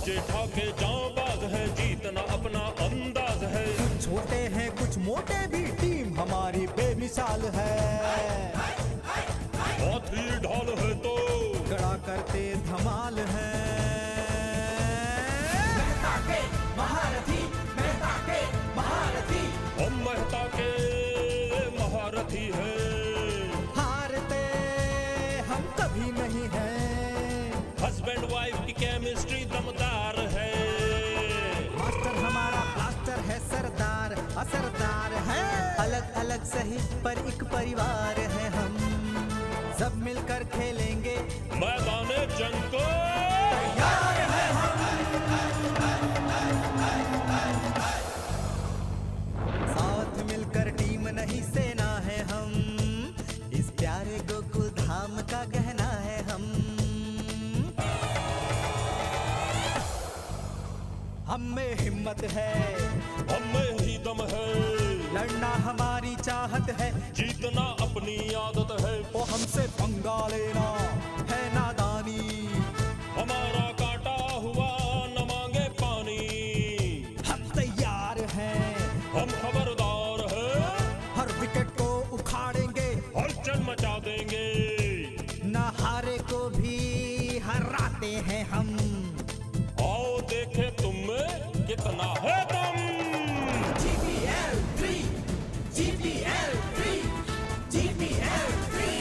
जेठा के जांबाज है, जीतना अपना अंदाज है। कुछ छोटे हैं कुछ मोटे भी, टीम हमारी बेमिसाल है। हाथी ढाल है तो गड़ा करते धमाल है। मेहता के महारथी, मेहता के महारथी, हम मेहता के महारथी है। हारते हम कभी नहीं हैं। हस्बैंड वाइफ की केमिस्ट्री दमदार है। मास्टर हमारा ब्लास्टर है, सरदार असरदार है। अलग अलग सही पर एक परिवार है हम, सब मिलकर खेलेंगे मैदाने जंग को तैयार है हम। साथ मिलकर टीम नहीं सेना है हम, इस प्यारे गोकुल धाम का कहना है हम। हम में हिम्मत है, हम में ही दम है। लड़ना हमारी चाहत है, जीतना अपनी आदत है। ओ हमसे पंगा लेना है नादानी। हमारा काटा हुआ न मांगे पानी। हम तैयार हैं, हम खबरदार हैं। हर विकेट को उखाड़ेंगे, हलचल मचा देंगे। न हारे को भी हराते हैं हम। आओ देखे तुम में कितना है दम। GPL 3, GPL 3, GPL 3।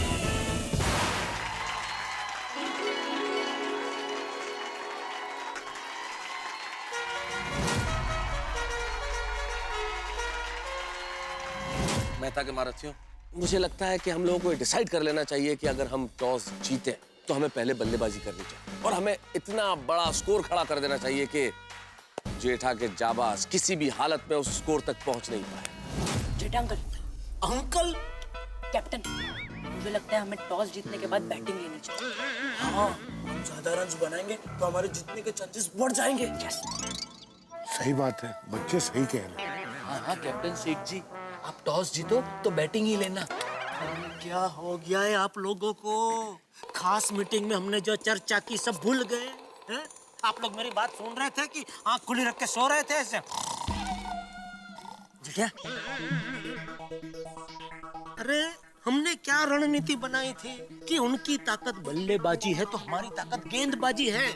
मेहता के महारथियों, मुझे लगता है कि हम लोगों को डिसाइड कर लेना चाहिए कि अगर हम टॉस जीते तो हमें पहले बल्लेबाजी करनी चाहिए और हमें इतना बड़ा स्कोर खड़ा कर देना चाहिए कि जेठा के जाबाज किसी भी हालत में उस स्कोर तक पहुंच नहीं पाए। जेठा अंकल, अंकल कैप्टन, मुझे लगता है हमें टॉस जीतने के बाद बैटिंग लेनी चाहिए। हाँ, हम ज्यादा रन बनाएंगे तो हमारे जीतने के चांसेस बढ़ जाएंगे। सही बात है, बच्चे सही कह रहे हैं। हाँ हाँ कैप्टन सेठ जी, आप टॉस जीतो तो बैटिंग ही लेना। क्या हो गया है आप लोगों को? खास मीटिंग में हमने जो चर्चा की सब भूल गए हैं? आप लोग मेरी बात सुन रहे थे कि आंख खुली रख के सो रहे थे ऐसे? क्या? अरे हमने क्या रणनीति बनाई थी कि उनकी ताकत बल्लेबाजी है तो हमारी ताकत गेंदबाजी है।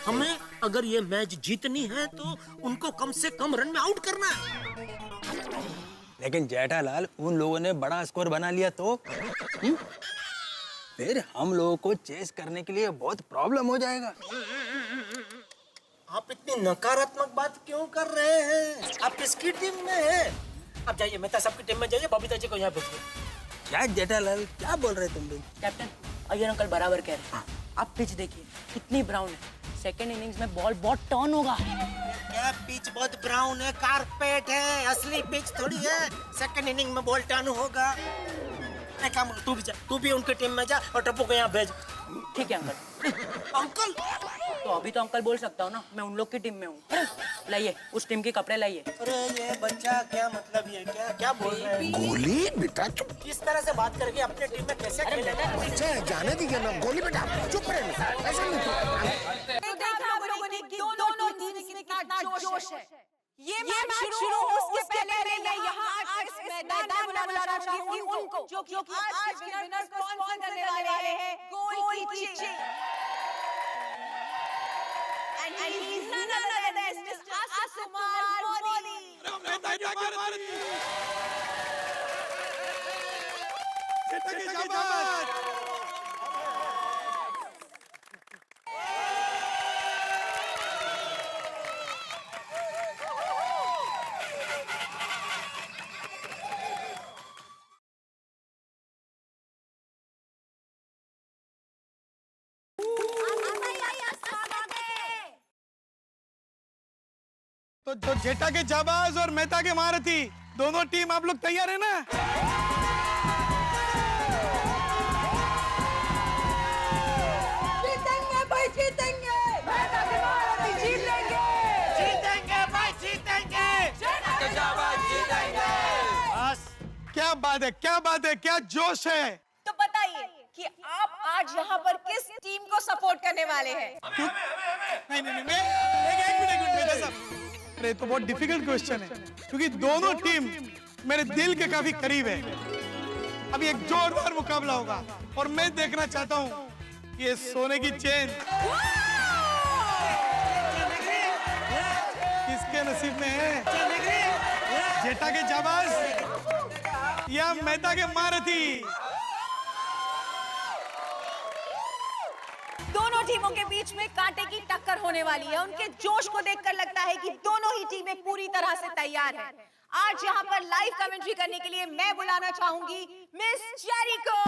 हमें अगर ये मैच जीतनी है तो उनको कम से कम रन में आउट करना है। लेकिन जेठालाल, उन लोगों ने बड़ा स्कोर बना लिया तो फिर हम लोगों को चेस करने के लिए बहुत प्रॉब्लम हो जाएगा। आप इतनी नकारात्मक बात क्यों कर रहे हैं? आप किसकी टीम में हैं? आप जाइए, मेहता साहब की टीम में जाइए, बबीता जी को यहाँ भेजिए। क्या जेठालाल, क्या बोल रहे तुम लोग? कैप्टन, अय्यर अंकल बराबर कह रहे हैं। आप पिच देखिए कितनी ब्राउन है। सेकेंड इनिंग्स में बॉल बहुत टर्न होगा। क्या पिच बहुत ब्राउन है? कारपेट है, असली पिच थोड़ी है। सेकंड इनिंग में बॉल टर्न होगा। एक काम, तू भी जा, तू भी उनकी टीम में जा और टप्पू को यहाँ भेज। ठीक है अंकल। अंकल, तो अभी तो अंकल बोल सकता हूँ ना, मैं उन लोग की टीम में हूँ। लाइए, उस टीम के कपड़े लाइए। अरे ये बच्चा क्या मतलब, ये क्या क्या बोल रहे हैं? गोली बेटा चुप। इस तरह से बात करके अपने टीम में कैसे खेलेगा? बच्चा है, जाने दीजिए ना। गोली बेटा चुप रहे, ऐसा नहीं तो। देखा हम लोगों ने कि दोनों टीम में कितना जोश है। ये मैच शुरू हो उसके पहले मैं यहाँ आज इस मैदान में बुलाना चाहूंगी उनको जो कि आज के विनर को स्पॉन्सर करने वाले हैं, गोल कीचिंग। And he is none other than Mr. Asukumar Modi. तो जेठा के जाबाज और मेहता के महारथी दोनों टीम आप लोग तैयार है ना? जीतेंगे भाई, जीतेंगे। मेहता के महारथी जीत लेंगे। जीतेंगे भाई, जीतेंगे। बस, क्या बात है, क्या बात है, क्या जोश है। तो बताइए कि आप आज यहाँ पर किस टीम को सपोर्ट करने वाले हैं। नहीं नहीं नहीं, एक मिनट मेहता साहब। अरे तो बहुत डिफिकल्ट क्वेश्चन है क्योंकि दोनों टीम मेरे दिल के काफी करीब है। अभी एक जोरदार मुकाबला होगा और मैं देखना चाहता हूँ ये सोने की चेन किसके नसीब में है, जेठा के जाबाज या मेहता के महारथी। दोनों टीमों के बीच में कांटे की टक्कर होने वाली है। उनके जोश को देखकर लगता है कि दोनों ही टीमें पूरी तरह से तैयार हैं। आज यहाँ पर लाइव कमेंट्री करने के लिए मैं बुलाना चाहूंगी मिस जेरी को।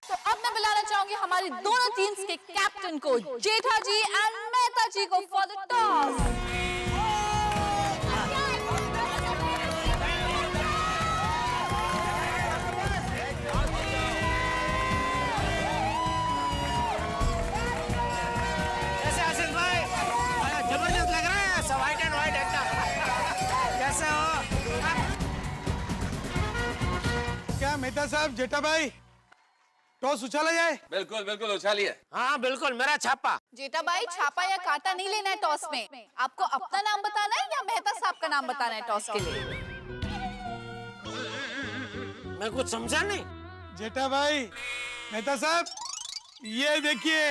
तो अब मैं बुलाना चाहूंगी हमारी दोनों टीम्स के कैप्टन को, जेठा जी एंड मेहता जी को फॉर द टॉस। क्या मेहता साहब, जेठा भाई, टॉस उछाला जाए? बिल्कुल बिल्कुल उछालिए। हाँ बिल्कुल, मेरा छापा। जेठा भाई, छापा या कांटा नहीं लेना है टॉस में। आपको अपना नाम बताना है या मेहता साहब का नाम बताना है टॉस के लिए? मैं कुछ समझा नहीं। जेठा भाई, मेहता साहब, ये देखिए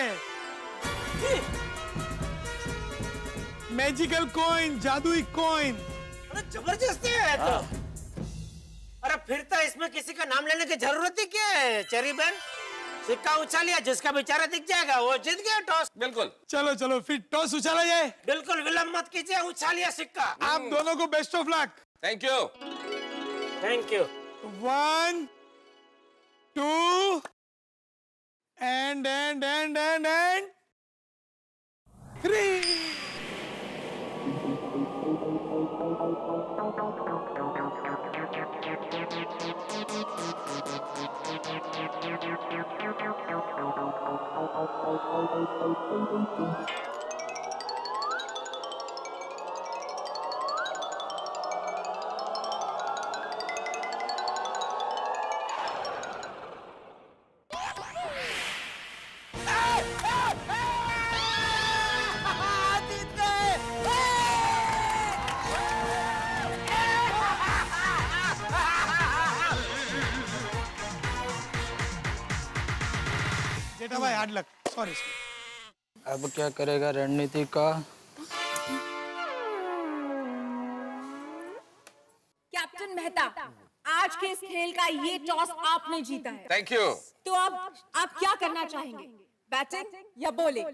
मैजिकल कॉइन, जादुई कॉइन। अरे जबरदस्ती है तो। अरे फिर तो इसमें किसी का नाम लेने की जरूरत ही क्या है चेरी बहन? सिक्का उछालिया, जिसका बेचारा दिख जाएगा वो जीत गया टॉस। बिल्कुल। चलो चलो फिर टॉस उछाला जाए। बिल्कुल विलंब मत कीजिए, उछालिया सिक्का। आप दोनों को best of luck. Thank you. Thank you. 1 2 and 3। जेठा भाई हार्ड लक, सॉरी। अब क्या करेगा रणनीति का? कैप्टन मेहता, आज के इस खेल का ये टॉस आपने जीता है। Thank you. तो अब आप क्या करना चाहेंगे, बैटिंग या बॉलिंग?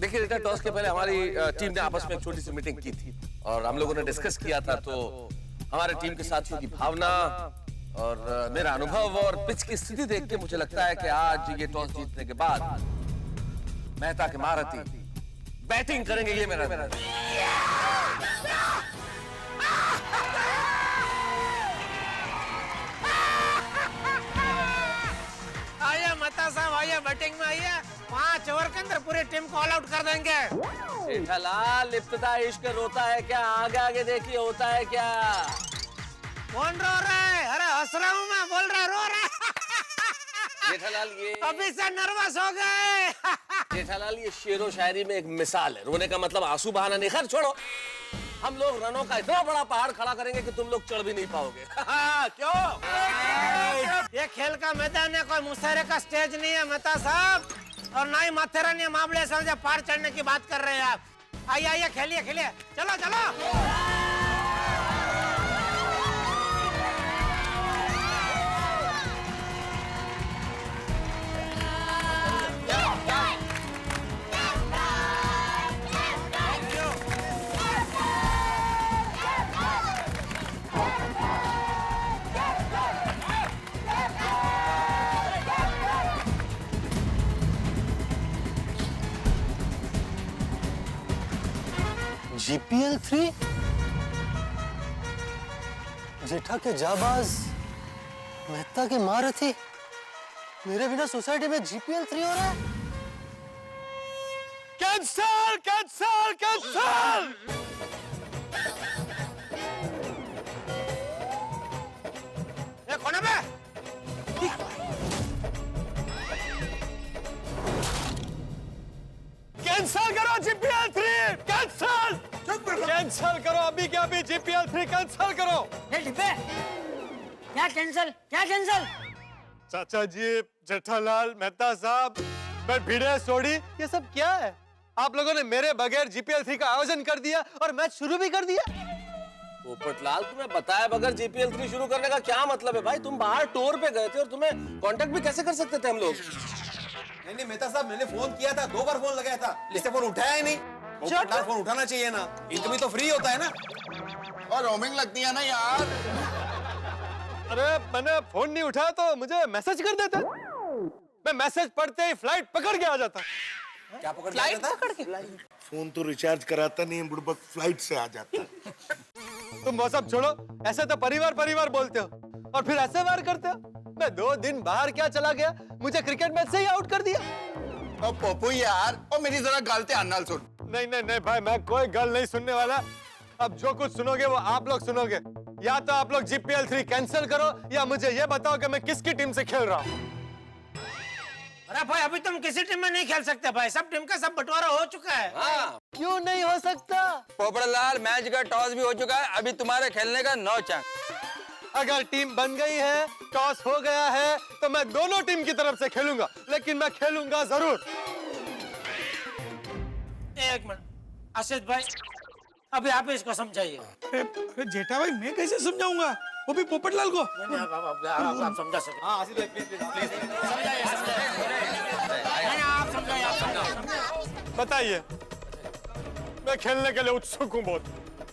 देखिए बेटा, टॉस के पहले हमारी टीम ने आपस में एक छोटी सी मीटिंग की थी और हम लोगों ने डिस्कस किया था। तो हमारे टीम के साथियों की भावना और मेरा अनुभव और पिच की स्थिति देख के मुझे लगता है कि आज ये टॉस जीतने के बाद मेहता के महारथी बैटिंग करेंगे। ये मेरा आइए मेहता साहब, आइए बैटिंग में आइए। 5 ओवर के अंदर पूरी टीम को ऑल आउट कर देंगे। जेठालाल, इब्तिदा इश्क रोता है क्या? आगे आगे देखिए होता है क्या। कौन रो रहा है? अरे हंस रहा हूँ मैं, बोल रहा रो रहा है। जेठालाल, ये अभी से नर्वस हो गए। जेठालाल, ये शेरो शायरी में एक मिसाल है। रोने का मतलब आंसू बहाना नहीं। खैर छोड़ो, हम लोग रनों का इतना बड़ा पहाड़ खड़ा करेंगे कि तुम लोग चढ़ भी नहीं पाओगे। क्यों? ये खेल का मैदान है, कोई मुशायरे का स्टेज नहीं है मेहता साहब, और ना ही माथेरान या मामले समझे पार चढ़ने की बात कर रहे हैं आप। आइए आइए, खेलिए खेलिए, चलो चलो। GPL 3? जेठा के जाबाज, मेहता के महारथी, मेरे बिना सोसाइटी में GPL 3 हो रहा है? Cancel cancel cancel. कौन है बे? कैंसिल करो, अभी के अभी GPL 3 कैंसिल करो। ये डिब्बे क्या कैंसिल, क्या कैंसिल? चाचा जी, जेठालाल, मेहता साहब, मैं भिड़े सोडी, ये सब क्या है? आप लोगों ने मेरे बगैर GPL 3 का आयोजन कर दिया और मैच शुरू भी कर दिया। पोपटलाल, तुम्हें बताया बगैर GPL 3 शुरू करने का क्या मतलब है भाई? तुम बाहर टूर पे गए थे और तुम्हें कांटेक्ट भी कैसे कर सकते थे हम लोग? नहीं मेहता साहब, मैंने फोन किया था, 2 बार फोन लगाया था, इससे फोन उठाया ही नहीं। पोपटलाल फोन उठाना चाहिए ना, इनकमिंग तो फ्री होता है ना, और रोमिंग लगती है ना यार। अरे मैंने फोन नहीं उठाया तो मुझे मैसेज कर देते, मैं मैसेज पढ़ते ही फ्लाइट पकड़ के आ जाता। क्या पकड़ के आ जाता? फोन तो रिचार्ज कराता नहीं, बुड़बक फ्लाइट से आ जाता। तुम वो सब छोड़ो, ऐसे तो परिवार परिवार बोलते हो और फिर ऐसे वार करते हो। मैं 2 दिन बाहर क्या चला गया, मुझे क्रिकेट मैच से ही आउट कर दिया। ओ पप्पू यार, ओ मेरी जरा गाल ध्यान नाल सुन। नहीं भाई, मैं कोई गल नहीं सुनने वाला। अब जो कुछ सुनोगे वो आप लोग सुनोगे। या तो आप लोग GPL 3 कैंसिल करो या मुझे ये बताओ कि मैं किसकी टीम से खेल रहा हूँ। अरे भाई, अभी तुम किसी टीम में नहीं खेल सकते भाई, सब टीम का सब बंटवारा हो चुका है। हाँ। क्यों नहीं हो सकता? पोपटलाल, मैच का टॉस भी हो चुका है, अभी तुम्हारे खेलने का नो चांस। अगर टीम बन गई है, टॉस हो गया है, तो मैं दोनों टीम की तरफ से खेलूंगा, लेकिन मैं खेलूंगा जरूर। एक मिनट आशीष भाई, अभी आप इसको समझाइए। अरे जेठा भाई, मैं कैसे समझाऊंगा, वो भी पोपटलाल को? नहीं, आप समझा सकते। हाँ आशीष भाई, प्लीज समझाइए, आप समझाइए। बताइए, मैं खेलने के लिए उत्सुक हूँ बहुत।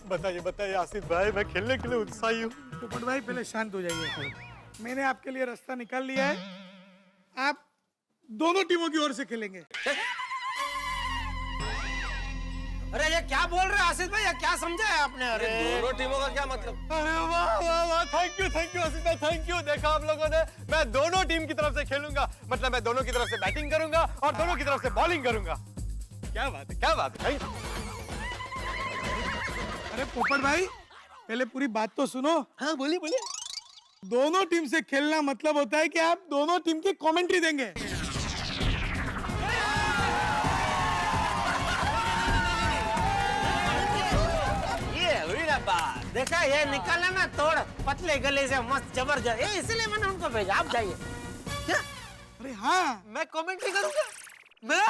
बताइए आसिफ भाई, मैं खेलने के लिए उत्साही हूँ। पोपट भाई पहले शांत हो जाइए। मैंने आपके लिए रास्ता निकाल लिया है, आप दोनों टीमों की ओर से खेलेंगे। अरे ये क्या बोल रहे हैं आशीष भाई, ये क्या समझा है आपने? अरे दोनों टीमों का क्या मतलब? अरे वाह, थैंक यू आसिफ भाई, थैंक यू। देखा आप लोगों ने, मैं दोनों टीम की तरफ से खेलूंगा, मतलब मैं दोनों की तरफ से बैटिंग करूंगा और दोनों की तरफ से बॉलिंग करूंगा। क्या बात है, थैंक यू। अरे पोपट भाई, पहले पूरी बात तो सुनो। हाँ बोलिए। दोनों टीम से खेलना मतलब होता है कि आप दोनों टीम की कमेंट्री देंगे। देखा, ये निकाला ना तोड़ पतले गले से मस्त जबरदस्त, ये इसलिए मैंने उनको भेजा। आप जाइए। क्या? अरे हाँ, मैं कमेंट्री करूंगा, मैं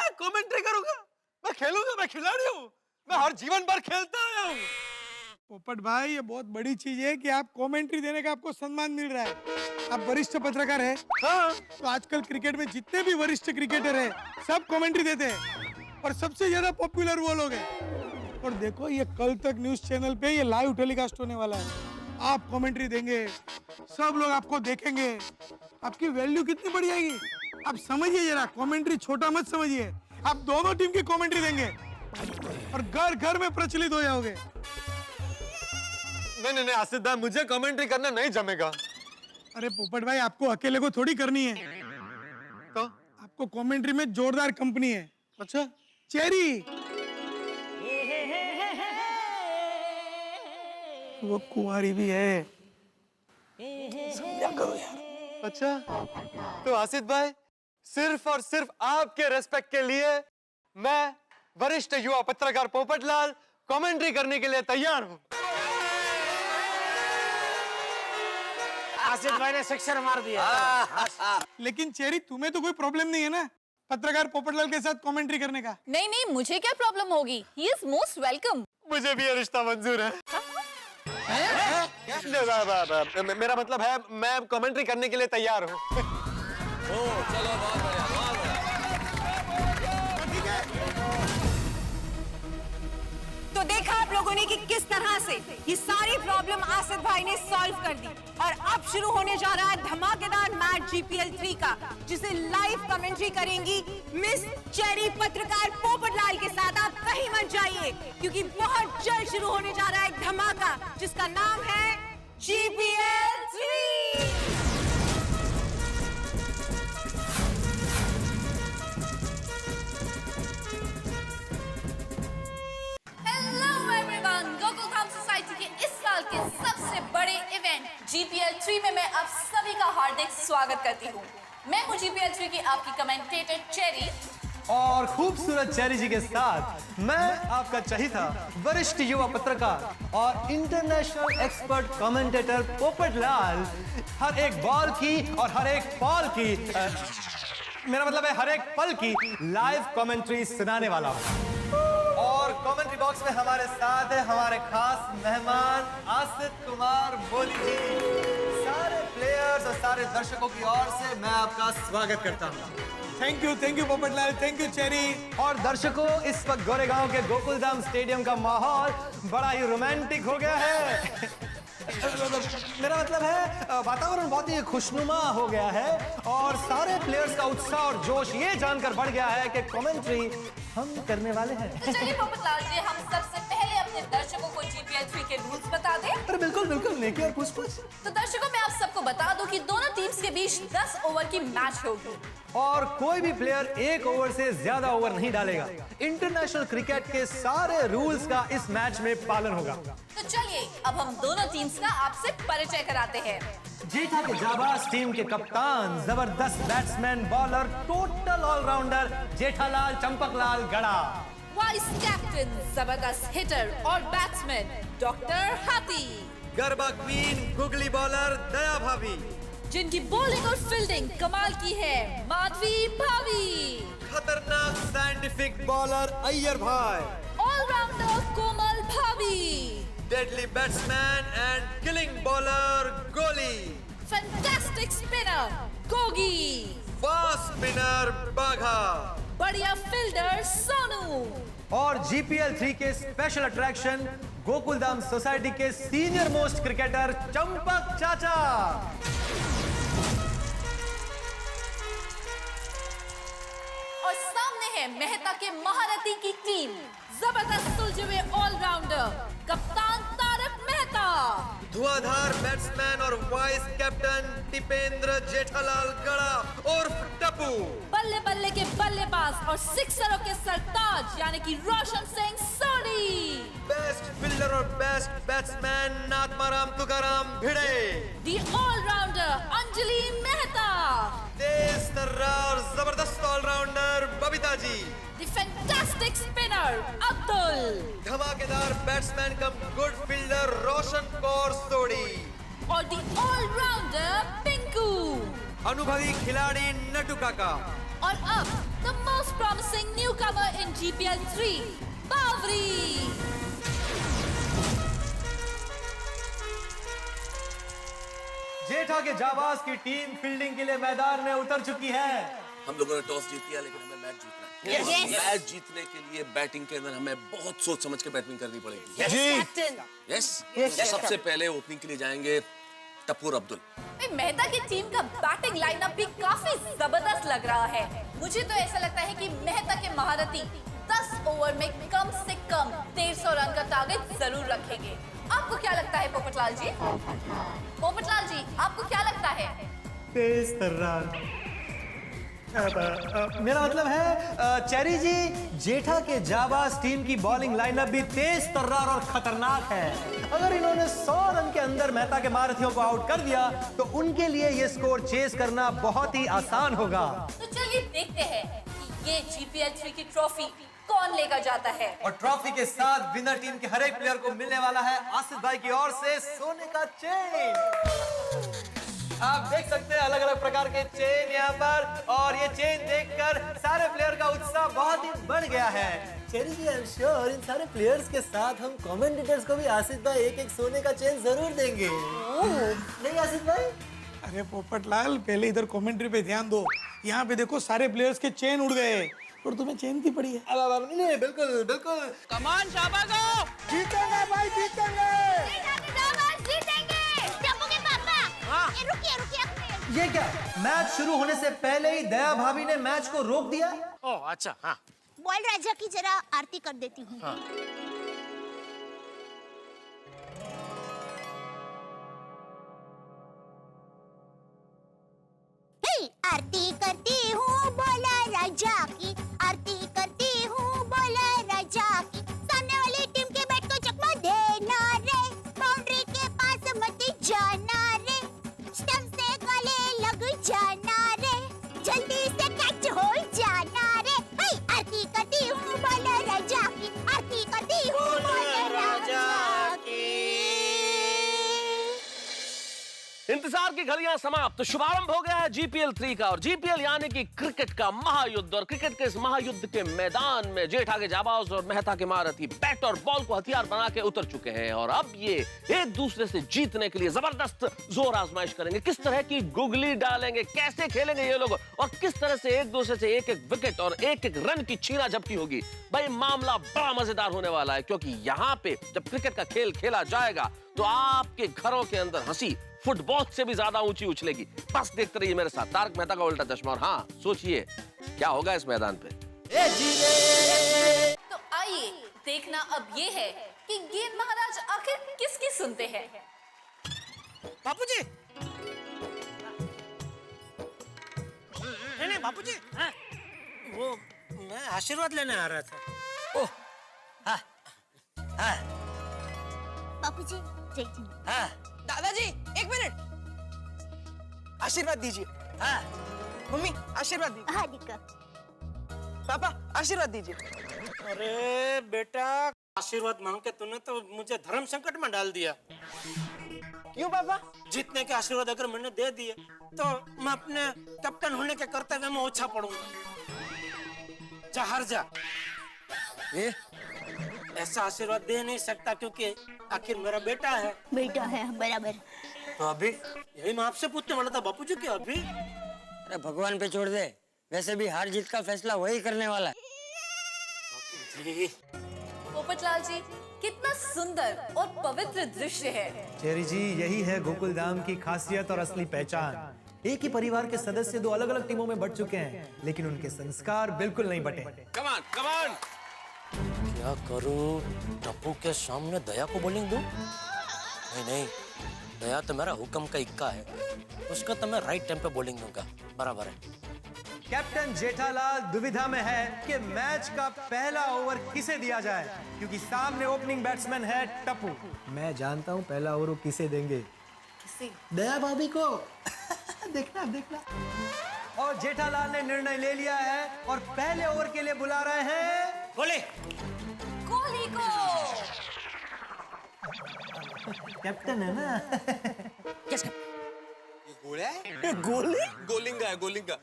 खेलूंगा, मैं खिलाड़ी हूँ, मैं हर जीवन भर खेलता आया हूँ। पोपट भाई, ये बहुत बड़ी चीज है कि आप कमेंट्री देने का आपको सम्मान मिल रहा है। आप वरिष्ठ पत्रकार हैं। हाँ। तो आजकल क्रिकेट में जितने भी वरिष्ठ क्रिकेटर हैं, सब कमेंट्री देते हैं और सबसे ज्यादा पॉपुलर वो लोग हैं। और देखो, ये कल तक न्यूज चैनल पे ये लाइव टेलीकास्ट होने वाला है। आप कमेंट्री देंगे, सब लोग आपको देखेंगे, आपकी वैल्यू कितनी बढ़ जाएगी। आप समझिए जरा, कमेंट्री छोटा मत समझिए। आप दोनों टीम की कमेंट्री देंगे और घर घर में प्रचलित हो जाओगे। नहीं आसिफ भाई, मुझे कमेंट्री करना नहीं जमेगा। अरे पोपट भाई, आपको अकेले को थोड़ी करनी है, तो आपको कमेंट्री में जोरदार कंपनी है। अच्छा, चेरी, वो कुंवारी भी है, समझा करो यार। अच्छा, तो आसिफ भाई, सिर्फ और सिर्फ आपके रेस्पेक्ट के लिए मैं वरिष्ठ युवा पत्रकार पोपटलाल कमेंट्री करने के लिए तैयार हूँ। आशीष भाई ने सिक्सर मार दिया। लेकिन चेरी, तुम्हें तो कोई प्रॉब्लम नहीं है ना पत्रकार पोपटलाल के साथ कमेंट्री करने का? नहीं, मुझे क्या प्रॉब्लम होगी? He is most welcome. मुझे भी ये रिश्ता मंजूर है। मेरा मतलब है, मैं कमेंट्री करने के लिए तैयार हूँ। चलो, बहुत बढ़िया, बहुत बढ़िया। तो देखा आप लोगों ने कि किस तरह से ये सारी प्रॉब्लम आसिफ भाई ने सॉल्व कर दी। और अब शुरू होने जा रहा है धमाकेदार मैच GPL 3 का, जिसे लाइव कमेंट्री करेंगी मिस चेरी पत्रकार पोपटलाल के साथ। आप कहीं मत जाइए, क्योंकि बहुत जल्द शुरू होने जा रहा है एक धमाका, जिसका नाम है GPL 3। गोकुलधाम सोसाइटी के इस साल के सबसे बड़े इवेंट GPL 3 में मैं आप सभी का हार्दिक स्वागत करती हूँ। मैं हूँ GPL 3 की आपकी कमेंटेटर चेरी, और खूबसूरत चेरी जी के साथ मैं आपका चहीता वरिष्ठ युवा पत्रकार और international expert commentator Popat Lal हर एक बॉल की और हर एक पॉल की मेरा मतलब है हर एक पल की लाइव कमेंट्री सुनाने वाला हूं। और कमेंट्री बॉक्स में हमारे साथ है हमारे खास मेहमान आसिफ कुमार मोदी जी। सारे प्लेयर्स और सारे दर्शकों की ओर से मैं आपका स्वागत करता हूं। Thank you Popatlal, thank you cherry. और दर्शकों, इस वक्त गोरेगांव के गोकुलधाम स्टेडियम का माहौल बड़ा ही रोमांटिक हो गया है। मेरा मतलब है वातावरण बहुत ही खुशनुमा हो गया है और सारे प्लेयर्स का उत्साह और जोश ये जानकर बढ़ गया है कि कमेंट्री हम करने वाले हैं। तो चलिए पोपटलाल जी, हम सबसे पहले अपने दर्शकों को GPL 3 के रूल्स बता दें। अरे बिल्कुल नेकी और पूछ। तो दर्शकों, मैं आप सबको बता दूं कि दोनों टीम्स के बीच 10 ओवर की मैच होगी और कोई भी प्लेयर 1 ओवर से ज्यादा ओवर नहीं डालेगा। इंटरनेशनल क्रिकेट के सारे रूल्स का इस मैच में पालन होगा। तो चलिए अब हम दोनों टीम्स का आपसे परिचय कराते हैं। जेठा के जाबाज टीम के कप्तान, जबरदस्त batsman, bowler, total allrounder Jethalal Champaklal Gada. Vice captain, जबरदस्त हिटर और batsman doctor Hathi. Garba queen, googly bowler Daya Bhabhi. जिनकी बॉलिंग और फील्डिंग कमाल की है, माधवी भाभी। खतरनाक साइंटिफिक बॉलर अय्यर भाई। Allrounder Komal Bhabhi. Deadly batsman and killing bowler Goli. Fantastic spinner Gogi. Fast spinner Bagha. बढ़िया फील्डर सोनू। और GPL 3 के स्पेशल अट्रैक्शन गोकुलधाम सोसाइटी के senior most cricketer Champak Chacha. और सामने है मेहता के महारथी की टीम, जबरदस्त सुलझे हुए ऑलराउंडर कप्तान तारक मेहता। धुआंधार बैट्समैन और वाइस कैप्टन टिपेंद्र जेठालाल गड़ा उर्फ टप्पू। बल्ले बल्ले के बल्लेबाज और सिक्सरों के सरताज यानी कि रोशन सिंह सोनी। बेस्ट फील्डर और बेस्ट बैट्समैन नाथमाराम तुकाराम भिड़े। दी ऑलराउंडर अंजलि मेहता। तेज तर्रार जबरदस्त ऑलराउंडर बबीता जी। दी फैंटास्टिक स्पिनर अब्दुल। धमाकेदार बैट्समैन कम गुड फील्डर रोशन कौर सोडी। और दी ऑलराउंडर पिंकू। अनुभवी खिलाड़ी नटू काका। और अब the most promising newcomer in GPL 3 बावरी। जेठा के जाबाज की टीम फील्डिंग के लिए मैदान में उतर चुकी है। हम लोगों ने टॉस जीत लिया, लेकिन हमें मैच जीतना है। मैच जीतने के लिए बैटिंग के अंदर हमें बहुत सोच समझ के बैटिंग करनी पड़ेगी। यस। सबसे पहले ओपनिंग के लिए जाएंगे टप्पू और अब्दुल। मेहता की टीम का बैटिंग लाइनअप भी काफी जबरदस्त लग रहा है। मुझे तो ऐसा लगता है कि मेहता के महारथी 10 ओवर में कम से कम 150 रन का टारगेट जरूर रखेंगे। आपको क्या लगता है पोपटलाल जी? पोपटलाल जी, आपको क्या लगता है? तेज तर्रार। मेरा मतलब है चेरी जी, जेठा के जाबाज टीम की बॉलिंग लाइनअप भी तेज तर्रार और खतरनाक है। अगर इन्होंने 100 रन के अंदर मेहता के महारथियों को आउट कर दिया तो उनके लिए ये स्कोर चेस करना बहुत ही आसान होगा। तो चलिए देखते हैं कि ये GPL 3 की ट्रॉफी कौन लेकर जाता है। और ट्रॉफी के साथ विनर टीम के हर एक प्लेयर को मिलने वाला है आसिफ भाई की ओर से सोने का चेन। आप देख सकते हैं अलग अलग प्रकार के चेन यहाँ पर, और ये चेन देखकर सारे प्लेयर का उत्साह बहुत ही बढ़ गया है। Cherry ji, I am sure इन सारे प्लेयर्स के साथ हम कमेंटेटर्स को भी आसिफ भाई एक सोने का चेन जरूर देंगे। नहीं आसिफ भाई? अरे पोपटलाल, पहले इधर कमेंट्री पे ध्यान दो। यहाँ पे देखो सारे प्लेयर्स के चेन उड़ गए और तुम्हें चेन की पड़ी है। नहीं, बिल्कुल। कमान शाबाश, जीतेंगे भाई, जीतेंगे। रुकिए, ये क्या? मैच शुरू होने से पहले ही दया भाभी ने मैच को रोक दिया? ओह अच्छा, हाँ। बॉल राजा की जरा आरती कर देती हूँ। हाँ। आरती करती हूँ बोला राजा की, आरती करती हूँ बोला राजा की। सामने वाली टीम के बैट को चकमा देना रे, बाउंड्री के पास मत जाना रे, स्टंप से गले लग जाना रे, जल्दी से कैच हो जाना रे। इंतजार की घड़ियां समाप्त, शुभारंभ हो गया है जीपीएल 3 का। और जीपीएल यानी कि क्रिकेट का महायुद्ध। और क्रिकेट के इस महायुद्ध के मैदान में जेठा के जाबाज और मेहता के महारथी बैट और बॉल को हथियार बना के उतर चुके हैं। और अब ये एक दूसरे से जीतने के लिए जबरदस्त जोर आजमाइश करेंगे। किस तरह की गुगली डालेंगे, कैसे खेलेंगे ये लोग, और किस तरह से एक दूसरे से एक एक विकेट और एक एक रन की छीना झपटी होगी। भाई मामला बड़ा मजेदार होने वाला है, क्योंकि यहाँ पे जब क्रिकेट का खेल खेला जाएगा तो आपके घरों के अंदर हंसी फुटबॉल से भी ज्यादा ऊंची उछलेगी। बस देखते रहिए मेरे साथ तारक मेहता का उल्टा चश्मा। और हाँ, सोचिए क्या होगा इस मैदान पे। तो आइए देखना अब ये है कि गेंद महाराज आखिर किसकी सुनते हैं। बापूजी, नहीं बापूजी, हाँ, वो मैं आशीर्वाद लेने आ रहा था। ओह, हाँ, हाँ, बापूजी, जय जी। हाँ, दादाजी एक मिनट, आशीर्वाद दीजिए। हाँ, मम्मी आशीर्वाद दीजिए। हाँ दिक्का। पापा आशीर्वाद दीजिए। अरे बेटा, आशीर्वाद मांग के तूने तो मुझे धर्म संकट में डाल दिया। क्यों पापा? जीतने के आशीर्वाद अगर मैंने दे दिए तो मैं अपने कैप्टन होने के कर्तव्य में ओछा पड़ूंगा। जा हार जा। ऐसा आशीर्वाद दे नहीं सकता, क्योंकि आखिर मेरा बेटा है। बेटा है बराबर। तो अभी यही मैं आपसे पूछने वाला था बापूजी कि अभी। अरे भगवान पे छोड़ दे, वैसे भी हार जीत का फैसला वही करने वाला है। पोपटलाल जी, कितना सुंदर और पवित्र दृश्य है। चेरी जी, यही है गोकुल धाम की खासियत और असली पहचान। एक ही परिवार के सदस्य दो अलग अलग टीमों में बट चुके हैं, लेकिन उनके संस्कार बिल्कुल नहीं बटे। कमान कमान। क्या करूं? टप्पू के सामने दया को बॉलिंग दूं? नहीं नहीं, दया तो मेरा हुक्म का इक्का है, उसका तो मैं राइट टाइम पे बॉलिंग दूंगा। बराबर है। कैप्टन जेठालाल दुविधा में है कि मैच का पहला ओवर किसे दिया जाए, क्योंकि सामने ओपनिंग बैट्समैन है टप्पू। मैं जानता हूं पहला ओवर किसे देंगे। किसे? दया भाभी को। देखना देखना। और जेठालाल ने निर्णय ले लिया है और पहले ओवर के लिए बुला रहे हैं बोले कोहली को। कैप्टन है ना। ये गोला है? गोले? गोलिंगा है, गोलिंगा।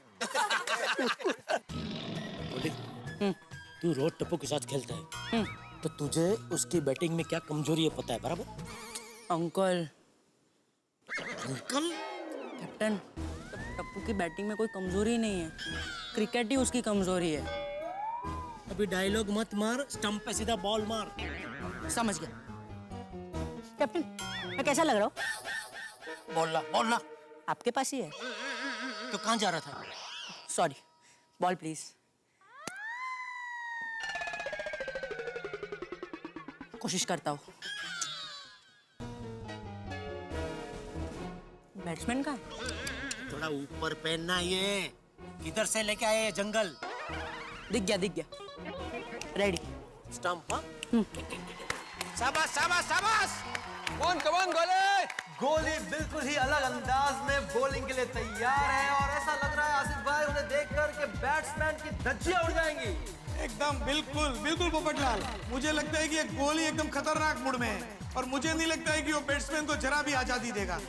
तू रोज टप्पू के साथ खेलता है, तो तुझे उसकी बैटिंग में क्या कमजोरी है पता है? बराबर। Uncle uncle? कैप्टन, टप्पू की बैटिंग में कोई कमजोरी नहीं है, क्रिकेट ही उसकी कमजोरी है। अभी डायलॉग मत मार, स्टंप पे सीधा बॉल मार। समझ गया। कैप्टन, मैं कैसा लग रहा हूँ? बोलना बोलना। आपके पास ही है। तो कहाँ जा रहा था? Sorry, ball please. कोशिश करता हूँ। बैट्समैन का थोड़ा ऊपर पहनना। ये किधर से लेके आए ये जंगल? दिख गया। रेडी। स्टंप। हाँ, शाबाश शाबाश शाबाश। कौन कौन गोले? गोली बिल्कुल ही अलग अंदाज में बॉलिंग के लिए तैयार है, और ऐसा लग रहा है आसिफ भाई उन्हें देखकर कि बैट्समैन की धज्जियां उड़ जाएंगी। एकदम बिल्कुल बिल्कुल पोपटलाल, मुझे लगता है कि ये गोली एकदम खतरनाक मूड में है, और मुझे नहीं लगता है कि वो बैट्समैन को जरा भी आजादी देगा।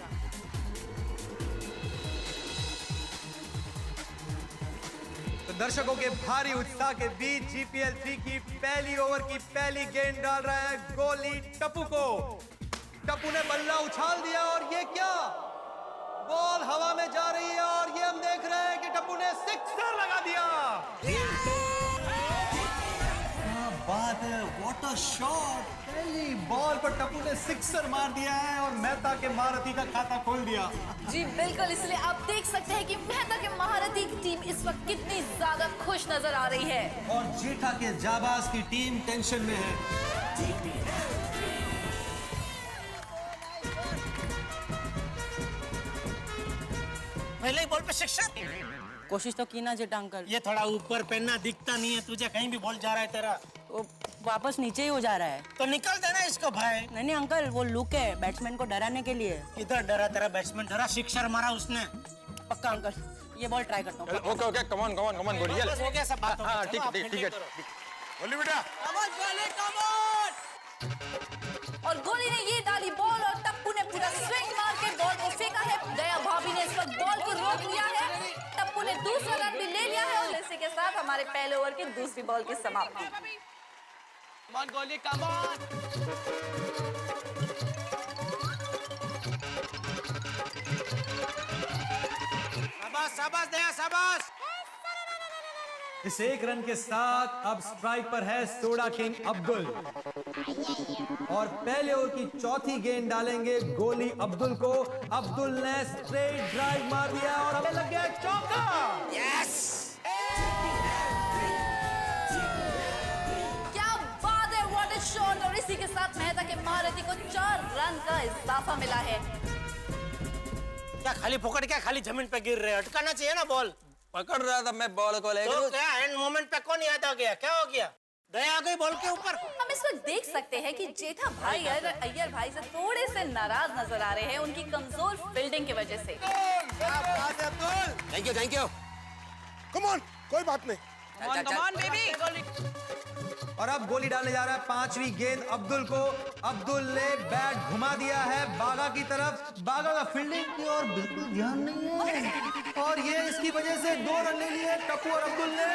तो दर्शकों के भारी उत्साह के बीच जीपीएल 3 की पहली ओवर की पहली गेंद डाल रहा है गोली टप्पू को। टप्पू ने बल्ला उछाल दिया, और ये क्या, बॉल हवा में जा रही है, और ये हम देख रहे हैं कि टप्पू ने सिक्सर लगा दिया। क्या बात है, व्हाट अ शॉट। पहली बॉल पर टप्पू ने सिक्सर मार दिया है और मेहता के महारथी का खाता खोल दिया। जी बिल्कुल, इसलिए आप देख सकते हैं कि मेहता के महारथी की टीम इस वक्त कितनी ज्यादा खुश नजर आ रही है, और जेठा के जाबाज की टीम टेंशन में है। पहले ही बॉल पे सिक्सर। कोशिश तो की ना जेठा अंकल। ये थोड़ा ऊपर पहनना, दिखता नहीं है तुझे, कहीं भी बॉल जा रहा है तेरा। वो वापस नीचे ही हो जा रहा है। तो निकल देना इसको भाई। नहीं नहीं अंकल, वो लुक है बैट्समैन को डराने के लिए। किधर डरा तेरा बैट्समैन? डरा, सिक्सर मारा उसने। पक्का अंकल, ये बॉल ट्राई करता हूँ। ओके ओके, कमान कमान कमान गोली। हो गया सब बात। हाँ ठीक है ठीक है। गोली बेटा। और गोली ने ये डाली बॉल, और टप्पू ने पूरा स्विंग मार के बॉल को फेंका है साथ हमारे पहले ओवर की दूसरी बॉल की समाप्ति। गोली कम ऑन। शाबाश शाबाश दया शाबाश। इस एक रन के साथ अब स्ट्राइक पर है सोडा किंग अब्दुल और पहले ओवर की चौथी गेंद डालेंगे गोली अब्दुल को। अब्दुल ने स्ट्रेट ड्राइव मार दिया और हमें लग गया चौका। यस क्या बात है, व्हाट अ शॉट। और इसी के साथ मेहता के महारथी को 4 रन का इजाफा मिला है। क्या खाली फोकट क्या खाली जमीन पे गिर रहे, अटकाना चाहिए ना बॉल। पकड़ रहा था मैं बॉल को लेकर। तो क्या एंड मोमेंट पे कौन याद आ गया, क्या हो गया? दया आ गई बॉल के ऊपर। हम इस वक्त देख सकते हैं कि जेठा भाई अय्यर भाई से थोड़े से नाराज नजर आ रहे हैं उनकी कमजोर फील्डिंग की वजह से। Thank you. कम ऑन, कोई बात नहीं। Come on baby. और अब गोली डालने जा रहा है 5वीं गेंद अब्दुल को। अब्दुल ने बैट घुमा दिया है बागा की तरफ। बागा का फील्डिंग की ओर बिल्कुल ध्यान नहीं है और ये इसकी वजह से 2 रन ले लिए टप्पू और अब्दुल ने।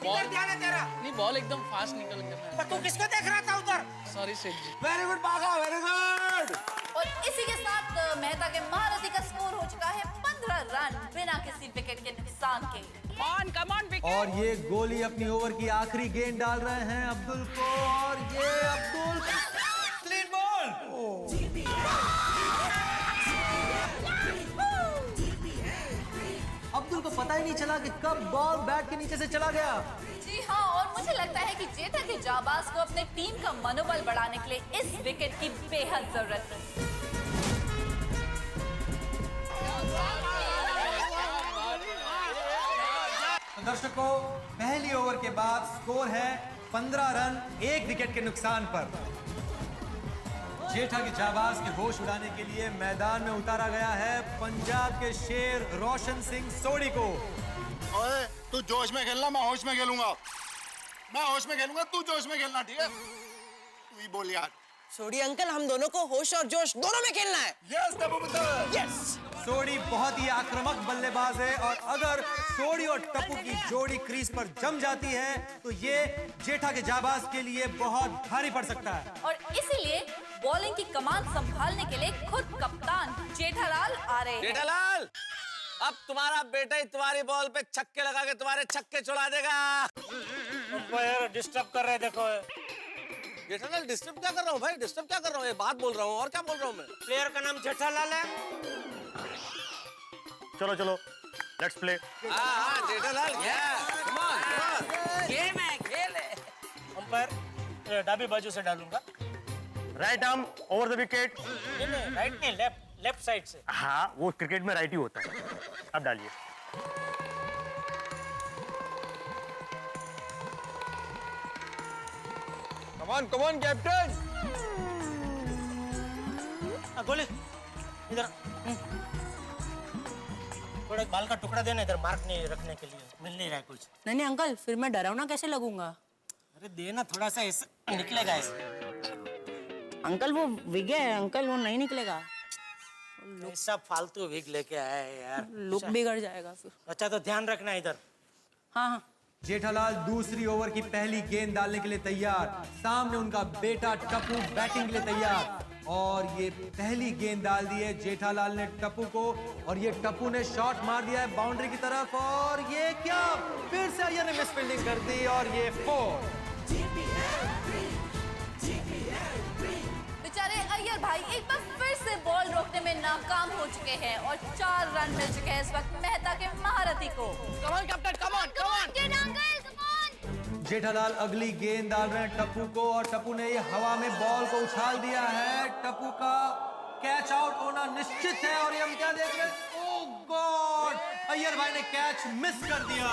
बॉल ध्यान है तेरा। नहीं, बॉल एकदम फास्ट निकल गया। पर तू किसको देख रहा था उधर? सॉरी सेठ जी। वेरी गुड बागा, वेरी गुड। और इसी के साथ मेहता के महारथी का स्कोर हो चुका है 15 रन बिना किसी विकेट के नुकसान के। Come on wicket. और ये गोली अपनी ओवर की आखिरी गेंद डाल रहे हैं अब्दुल को और ये अब्दुल क्लीन बॉल। अब्दुल को पता ही नहीं चला कि कब बॉल बैट के नीचे से चला गया। जी हाँ, और मुझे लगता है कि जेठा के जाबाज को अपने टीम का मनोबल बढ़ाने के लिए इस विकेट की बेहद जरूरत है। दर्शकों, पहली ओवर के बाद स्कोर है 15 रन 1 विकेट के नुकसान पर। जेठा के जाबाज के होश उड़ाने के लिए मैदान में उतारा गया है पंजाब के शेर रोशन सिंह सोढ़ी को। ओए, तू जोश में खेलना, मैं होश में खेलूंगा। मैं होश में खेलूंगा, तू जोश में खेलना, ठीक है? तू ही बोल यार। सोडी अंकल, हम दोनों को होश और जोश दोनों में खेलना है। यस टप्पू पुत्र। यस। सोढ़ी बहुत ही आक्रामक बल्लेबाज है और अगर सोढ़ी और टप्पू की जोड़ी क्रीज पर जम जाती है तो ये जेठा के जाबाज के लिए बहुत भारी पड़ सकता है। और इसीलिए बॉलिंग की कमान संभालने के लिए खुद कप्तान जेठालाल आ रहे हैं। जेठालाल, अब तुम्हारा बेटा ही तुम्हारी बॉल पे छक्के लगा के तुम्हारे छक्के छुड़ा देगा। अंपायर डिस्टर्ब कर रहे, देखो। जेठालाल, डिस्टर्ब क्या कर रहा हूँ भाई, डिस्टर्ब क्या कर रहा हूँ? ये बात बोल रहा हूँ और क्या बोल रहा हूँ मैं? प्लेयर का नाम जेठालाल है। चलो चलो, लेट्स प्ले। हाँ जेठालाल, come on। गेम है, खेल है। अंपायर डाबी बाजू से डालूंगा। Right arm over the wicket. नहीं, राइट नहीं, लेफ्ट साइड से। हाँ, वो क्रिकेट में राइट ही होता है। अब डालिए। Come on captain. गोली इधर। थोड़ा बाल का टुकड़ा देना इधर, मार्क नहीं रखने के लिए, मिल नहीं रहा है कुछ। नहीं अंकल, फिर मैं डरावना कैसे लगूंगा? अरे देना थोड़ा सा, ऐसा निकलेगा ऐसे। अंकल वो विग है अंकल, वो नहीं निकलेगा। ऐसा फालतू विग लेके आया है यार। लुक बिगड़ जाएगा फिर। अच्छा तो ध्यान रखना इधर। हाँ हाँ। जेठालाल दूसरी ओवर की पहली गेंद डालने के लिए तैयार। सामने उनका बेटा टप्पू बैटिंग के लिए तैयार और ये पहली गेंद डाल दी है जेठालाल ने टप्पू को और ये टप्पू ने शॉट मार दिया है बाउंड्री की तरफ और ये क्या, फिर से अय्यर ने मिस फील्डिंग कर दी और ये 4। बेचारे अय्यर भाई एक बार फिर से बॉल रोकने में नाकाम हो चुके हैं और 4 रन मिल चुके हैं इस वक्त मेहता के महारथी को। Come on captain, come on, come on. Jethalal अगली गेंद डाल रहे हैं टप्पू को और टप्पू ने ये हवा में बॉल को उछाल दिया है। टप्पू का कैच आउट होना निश्चित है और ये हम क्या देख रहे हैं? ओह गॉड, अय्यर भाई ने कैच मिस कर दिया।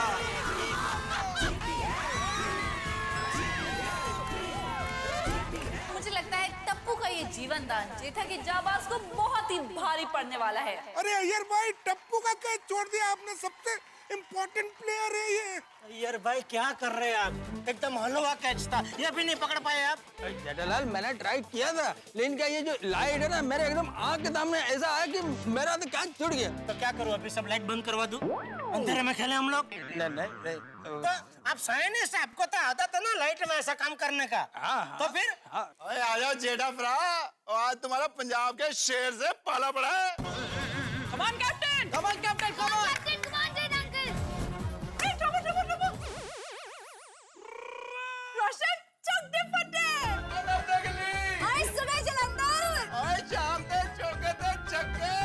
मुझे लगता है टप्पू का ये जीवन दान जेठा के जाबाज को बहुत ही भारी पड़ने वाला है। अरे अय्यर भाई, टप्पू का कैच छोड़ दिया आपने। सबसे इम्पोर्टेंट प्लेयर है ये। यार भाई क्या कर रहे हैं आप? एकदम हलवा कैच था, ये भी नहीं पकड़ पाए आप। जेठालाल मैंने ट्राई किया था, लेकिन क्या ये जो लाइट है ना मेरे एकदम आंख के सामने ऐसा आया कि मेरा तो क्या छूट गया। तो क्या करूँ अभी, सब लाइट बंद करवा दूं? अंधेरे में खेले हम लोग? नहीं। तो आप साइंटिस्ट, आपको तो आता था ना लाइट में ऐसा काम करने का। तो फिर आजा जेठा भरा, आज तुम्हारा पंजाब के शेर से पाला पड़ा है। कमान कैप्टन, कमान कैप्टन, कमान कैप्टन अंकल। रोशन चक दे फटे। आई सुबह जलंधर, आज शाम ते चौके ते छक्के।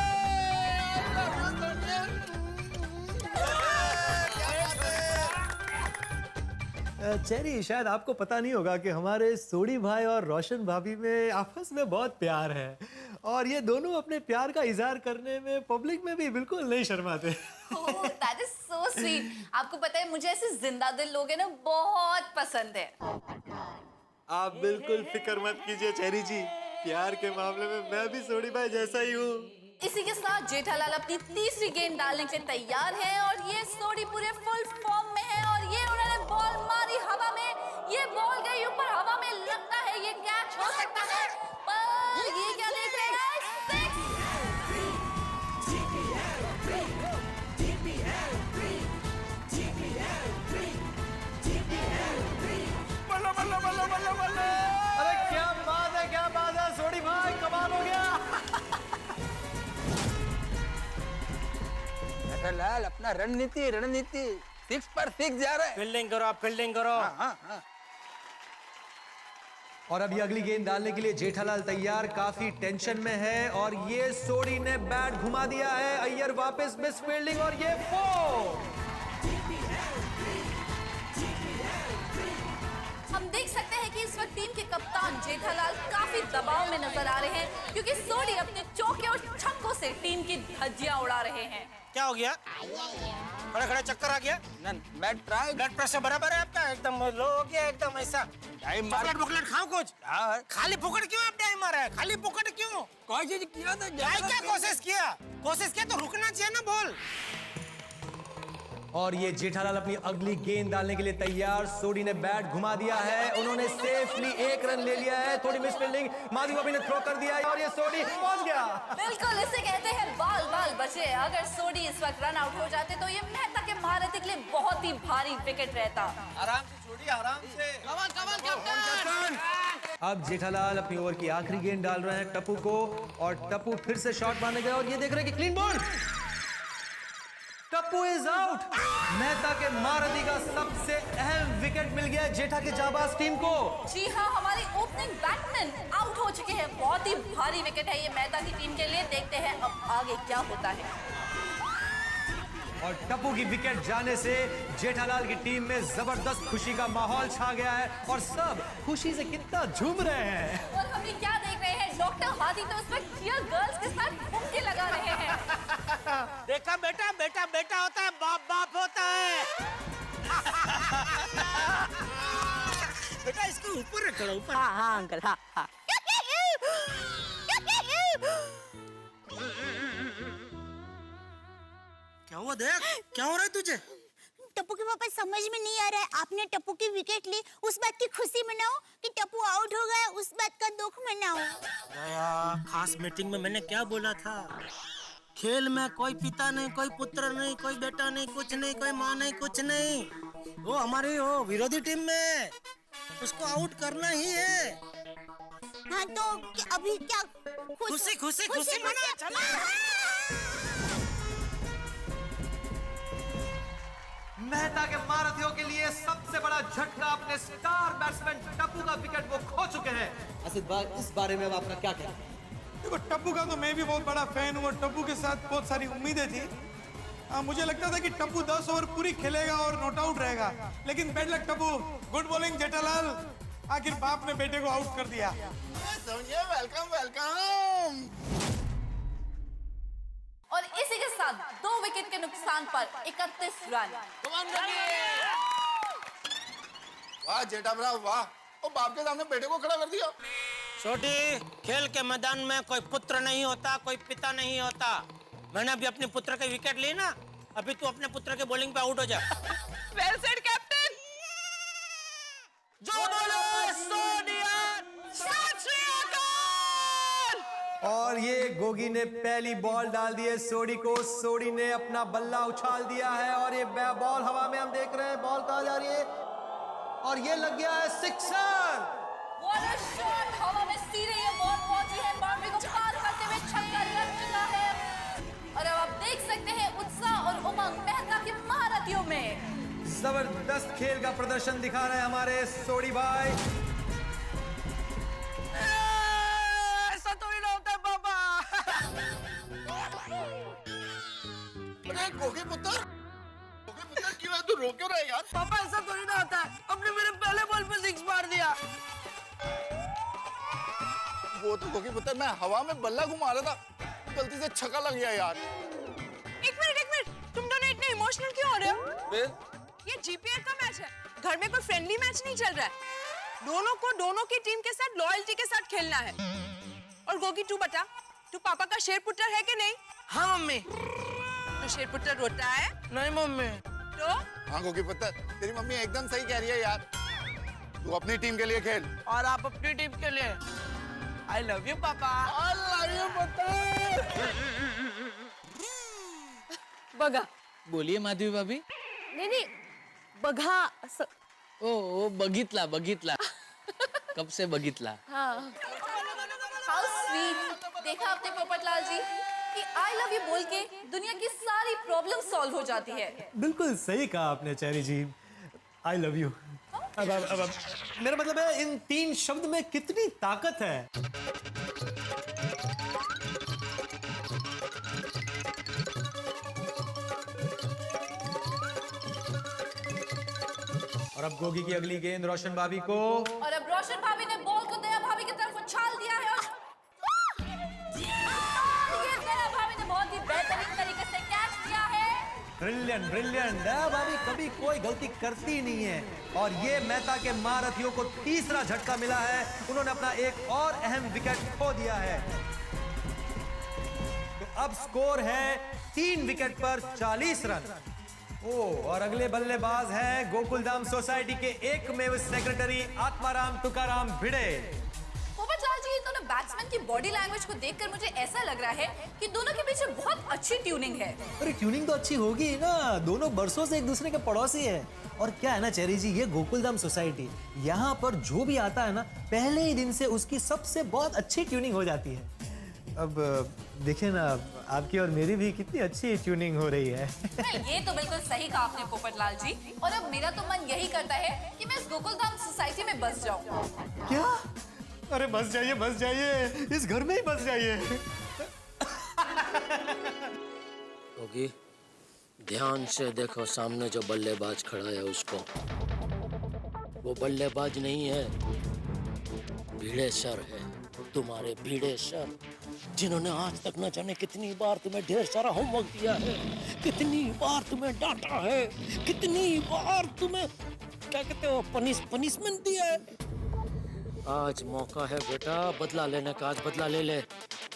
चेरी, शायद आपको पता नहीं होगा कि हमारे सोडी भाई और रोशन भाभी में आपस में बहुत प्यार है और ये दोनों अपने प्यार का इजहार करने में पब्लिक में भी बिल्कुल नहीं शर्माते। Oh, that is so sweet. आपको पता है मुझे ऐसे जिंदा दिल लोग हैं ना बहुत पसंद है। आप बिल्कुल फिक्र मत कीजिए चेरी जी, प्यार के मामले में मैं भी सोडी भाई जैसा ही हूँ। इसी के साथ जेठालाल अपनी तीसरी गेंद डालने के लिए तैयार है और ये सोडी पूरे फुल फॉर्म में है और ये उन्होंने बॉल मारी हवा में, ये बॉल गई ऊपर हवा में, लगता है ये कैच हो सकता है, पर ये क्या देख रहे हैं? अरे क्या बात है सोडी भाई, कमाल हो गया। जेठालाल अपना रणनीति 6 पर 6 जा रहा है। फील्डिंग करो आप, फील्डिंग करो। हाँ। और अभी अगली गेंद डालने के लिए जेठालाल तैयार, काफी टेंशन में है और ये सोडी ने बैट घुमा दिया है, अय्यर वापस मिस फील्डिंग और ये 4। हम देख सकते हैं कि इस वक्त टीम के कप्तान जेठालाल काफी दबाव में नजर आ रहे हैं क्योंकि सोडी अपने चौके और छक्कों से टीम की धज्जियां उड़ा रहे हैं। क्या हो गया? खड़ा खड़ा चक्कर आ गया? मैं ट्राई। ब्लड प्रेशर बराबर है आपका? एकदम लो हो गया एकदम ऐसा। चॉकलेट खाओ कुछ। खाली फुकट क्यों आप टाइम मारा है? खाली फुकट क्यों? कोशिश किया था। क्या कोशिश किया तो रुकना चाहिए ना बॉल। और ये जेठालाल अपनी अगली गेंद डालने के लिए तैयार, सोडी ने बैट घुमा दिया है, उन्होंने सेफली 1 रन ले लिया है, थोड़ी मिस फील्डिंग, माधवी भाभी ने थ्रो कर दिया है और ये सोडी पहुंच गया। बिल्कुल, इसे कहते हैं बाल बचे। अगर सोडी इस वक्त रन आउट हो जाते तो ये मेहता के महारथी के लिए बहुत ही भारी विकेट रहता। आराम से छोड़िए, आराम से। कमान कैप्टन। अब जेठालाल अपनी ओवर की आखिरी गेंद डाल रहे हैं टप्पू को और टप्पू फिर से शॉट मारने गए और ये देख रहे हैं कि clean ball, Tappu is out. Mehta के महारथी का सबसे अहम विकेट मिल गया जेठा के जाबाज टीम को। जी हाँ, हमारी ओपनिंग बैट्समैन आउट हो चुके हैं। बहुत ही भारी विकेट है ये मेहता की टीम के लिए। देखते हैं अब आगे क्या होता है। और टप्पू की विकेट जाने से जेठालाल की टीम में जबरदस्त खुशी का माहौल छा गया है और सब खुशी से कितना झूम रहे हैं। और हम ये क्या देख रहे हैं, डॉक्टर हाथी तो उस वक्त चीयर गर्ल्स के साथ ठुमके लगा रहे हैं। देखा बेटा, बेटा बेटा होता है, बाप बाप होता है। बेटा इसको ऊपर रखो, ऊपर। हाँ अंकल, हाँ। क्या हुआ देख, क्या हो रहा है तुझे? टप्पू के पापा समझ में नहीं आ रहा है, आपने टप्पू की विकेट ली, उस बात की खुशी मनाओ कि टप्पू आउट हो गया, उस बात का दुख मनाओ। खास मीटिंग में मैंने क्या बोला था? खेल में कोई पिता नहीं, कोई पुत्र नहीं, कोई बेटा नहीं, कुछ नहीं, कोई माँ नहीं, कुछ नहीं। वो हमारी हो विरोधी टीम में, उसको आउट करना ही है। हाँ तो अभी क्या? खुशी मना, चलो। मेहता के महारथियों के लिए सबसे बड़ा झटका, अपने स्टार बैट्समैन टप्पू का विकेट वो खो चुके हैं। इस बारे में आपका क्या कहना है? देखो, टप्पू का तो मैं भी बहुत बड़ा फैन हूँ और टप्पू के साथ बहुत सारी उम्मीदें थी। मुझे लगता था कि टप्पू 10 ओवर पूरी खेलेगा और नॉट आउट रहेगा, लेकिन bad luck Tappu. Good bowling Jethalal, आखिर बाप ने बेटे को आउट कर दिया। वेलकम। और इसी के साथ 2 विकेट के नुकसान पर 31 रन। वाह जेठा भरा वाह, और बाप के सामने बेटे को खड़ा कर दिया। छोटी, खेल के मैदान में कोई पुत्र नहीं होता, कोई पिता नहीं होता। मैंने अभी अपने पुत्र की विकेट ली ना, अभी तू अपने पुत्र के बॉलिंग पे आउट हो जा। Well said captain. जो बोलो सोनिया, सत श्री अकाल। और ये गोगी ने पहली बॉल डाल दी है सोडी को। सोडी ने अपना बल्ला उछाल दिया है और ये बॉल हवा में हम देख रहे हैं। बॉल कहाँ जा रही है और ये लग गया है सिक्सर। What a shot! हवा में सीधे ये बॉल पहुंची है, बाउंड्री को पार करते हुए छक्का लग चुका है। और अब आप देख सकते हैं उत्साह और उमंग मेहता की महारथियों में। जबरदस्त खेल का प्रदर्शन दिखा रहे हैं हमारे सोडी भाई। ऐसा थोड़ी ना होता है पापा। अरे गोगी पुत्र क्यों है? तू रो क्यों रहा है यार? पापा ऐसा थोड़ी ना होता है, हमने मेरे पहले बॉल पे सिक्स मार दिया। वो तो गोगी पुत्र मैं हवा में बल्ला घुमा रहा था, गलती से छक्का लग गया यार। एक मिनट, तुम दोनों इतने इमोशनल क्यों हो रहे हो? फिर ये जीपीएल का मैच है, घर में कोई फ्रेंडली मैच नहीं चल रहा है। दोनों को दोनों की टीम के साथ लॉयल्टी के साथ खेलना है। और गोगी तू बता, तू पापा का शेर पुत्र है कि नहीं? हाँ मम्मी। तो शेर पुत्र रोता है? नहीं मम्मी। तो हाँ गोगी पुत्र, तेरी मम्मी एकदम सही कह रही है यार। तू अपनी टीम के लिए खेल और आप अपनी टीम के लिए। I love you पापा। I love you पुत्र। बघा। बोलिए माधवी भाभी। नहीं बघा असं। ओ बघितला बघितला। कब से बघितला? हाँ। How sweet! देखा आपने पोपटलाल जी कि I love you बोल के दुनिया की सारी प्रॉब्लम सॉल्व हो जाती है। बिल्कुल सही कहा आपने Cherry ji. I love you. अब मेरा मतलब है इन 3 शब्द में कितनी ताकत है। और अब गोगी की अगली गेंद रोशन भाभी को। और अब रोशन भाभी ने बॉल को दया भाभी की तरफ उछाल दिया है और ये दया भाभी ने बहुत ही बेहतरीन तरीके से कैच किया है। Brilliant brilliant. दया भाभी कभी कोई गलती करती नहीं है और ये मेहता के महारथियों को तीसरा झटका मिला है। उन्होंने अपना एक और अहम विकेट खो दिया है। तो अब स्कोर है 3 विकेट पर 40 रन। और अगले बल्लेबाज हैं गोकुलधाम सोसाइटी के एकमेव सेक्रेटरी आत्माराम तुकाराम भिड़े। पोपटलाल जी, इन दोनों बैट्समैन की बॉडी लैंग्वेज को देखकर मुझे ऐसा लग रहा है कि दोनों के पीछे बहुत अच्छी ट्यूनिंग है। अरे ट्यूनिंग तो अच्छी होगी ही ना, दोनों बरसों से एक दूसरे के पड़ोसी है। और क्या है ना चेरी जी, ये गोकुलधाम सोसाइटी, यहाँ पर जो भी आता है ना पहले ही दिन से उसकी सबसे बहुत अच्छी ट्यूनिंग हो जाती है। अब देखिए ना, आपकी और मेरी भी कितनी अच्छी ट्यूनिंग हो रही है। ये तो बिल्कुल सही कहा आपने पोपटलाल जी। और अब मेरा तो मन यही करता है कि मैं इस गोकुलधाम सोसाइटी में बस जाऊं। क्या? अरे बस जाइए, इस घर में ही बस जाइए। होगी ध्यान से देखो, सामने जो बल्लेबाज खड़ा है उसको। वो बल्लेबाज नहीं है, भिड़े सर है, तुम्हारे भिड़े सर, जिन्होंने आज तक न जाने कितनी बार तुम्हें ढेर सारा होमवर्क दिया है, कितनी बार तुम्हें डांटा है, कितनी बार तुम्हें क्या कहते हो पनिशमेंट दिया है। आज मौका है बेटा बदला लेने का, आज बदला ले ले।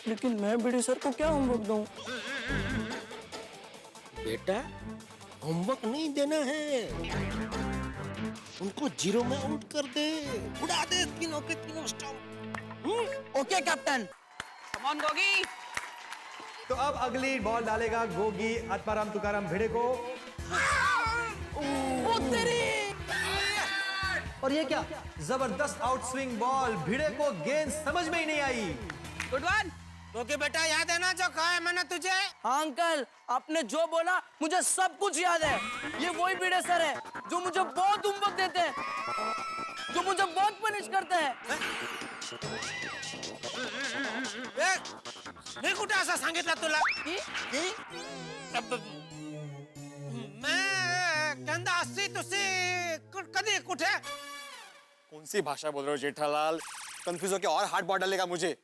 लेकिन मैं भिड़े सर को क्या होमवर्क दूं? बेटा होमवर्क नहीं देना है, उनको 0 में आउट कर दे, उड़ा दे तीनों के तीनों stump. Okay captain. Come on Gogi. तो अब अगली बॉल डालेगा गोगी आत्माराम तुकाराम भिड़े को। और ये क्या जबरदस्त आउट स्विंग बॉल, भिड़े को गेंद समझ में ही नहीं आई। Good one. ओके बेटा, याद है ना जो कहा है मैंने तुझे? हाँ अंकल, आपने जो बोला मुझे सब कुछ याद है। ये वही भिड़े सर है जो मुझे बहुत होमवर्क देते हैं, जो मुझे बहुत पनिश करते हैं। मी कुठे असा सांगितला तुला? मैं कहता असती तुझे कधी कुठे? कौन सी भाषा बोल रहे हो जेठालाल? कंफ्यूज होके और हार्ड बॉल डालेगा मुझे।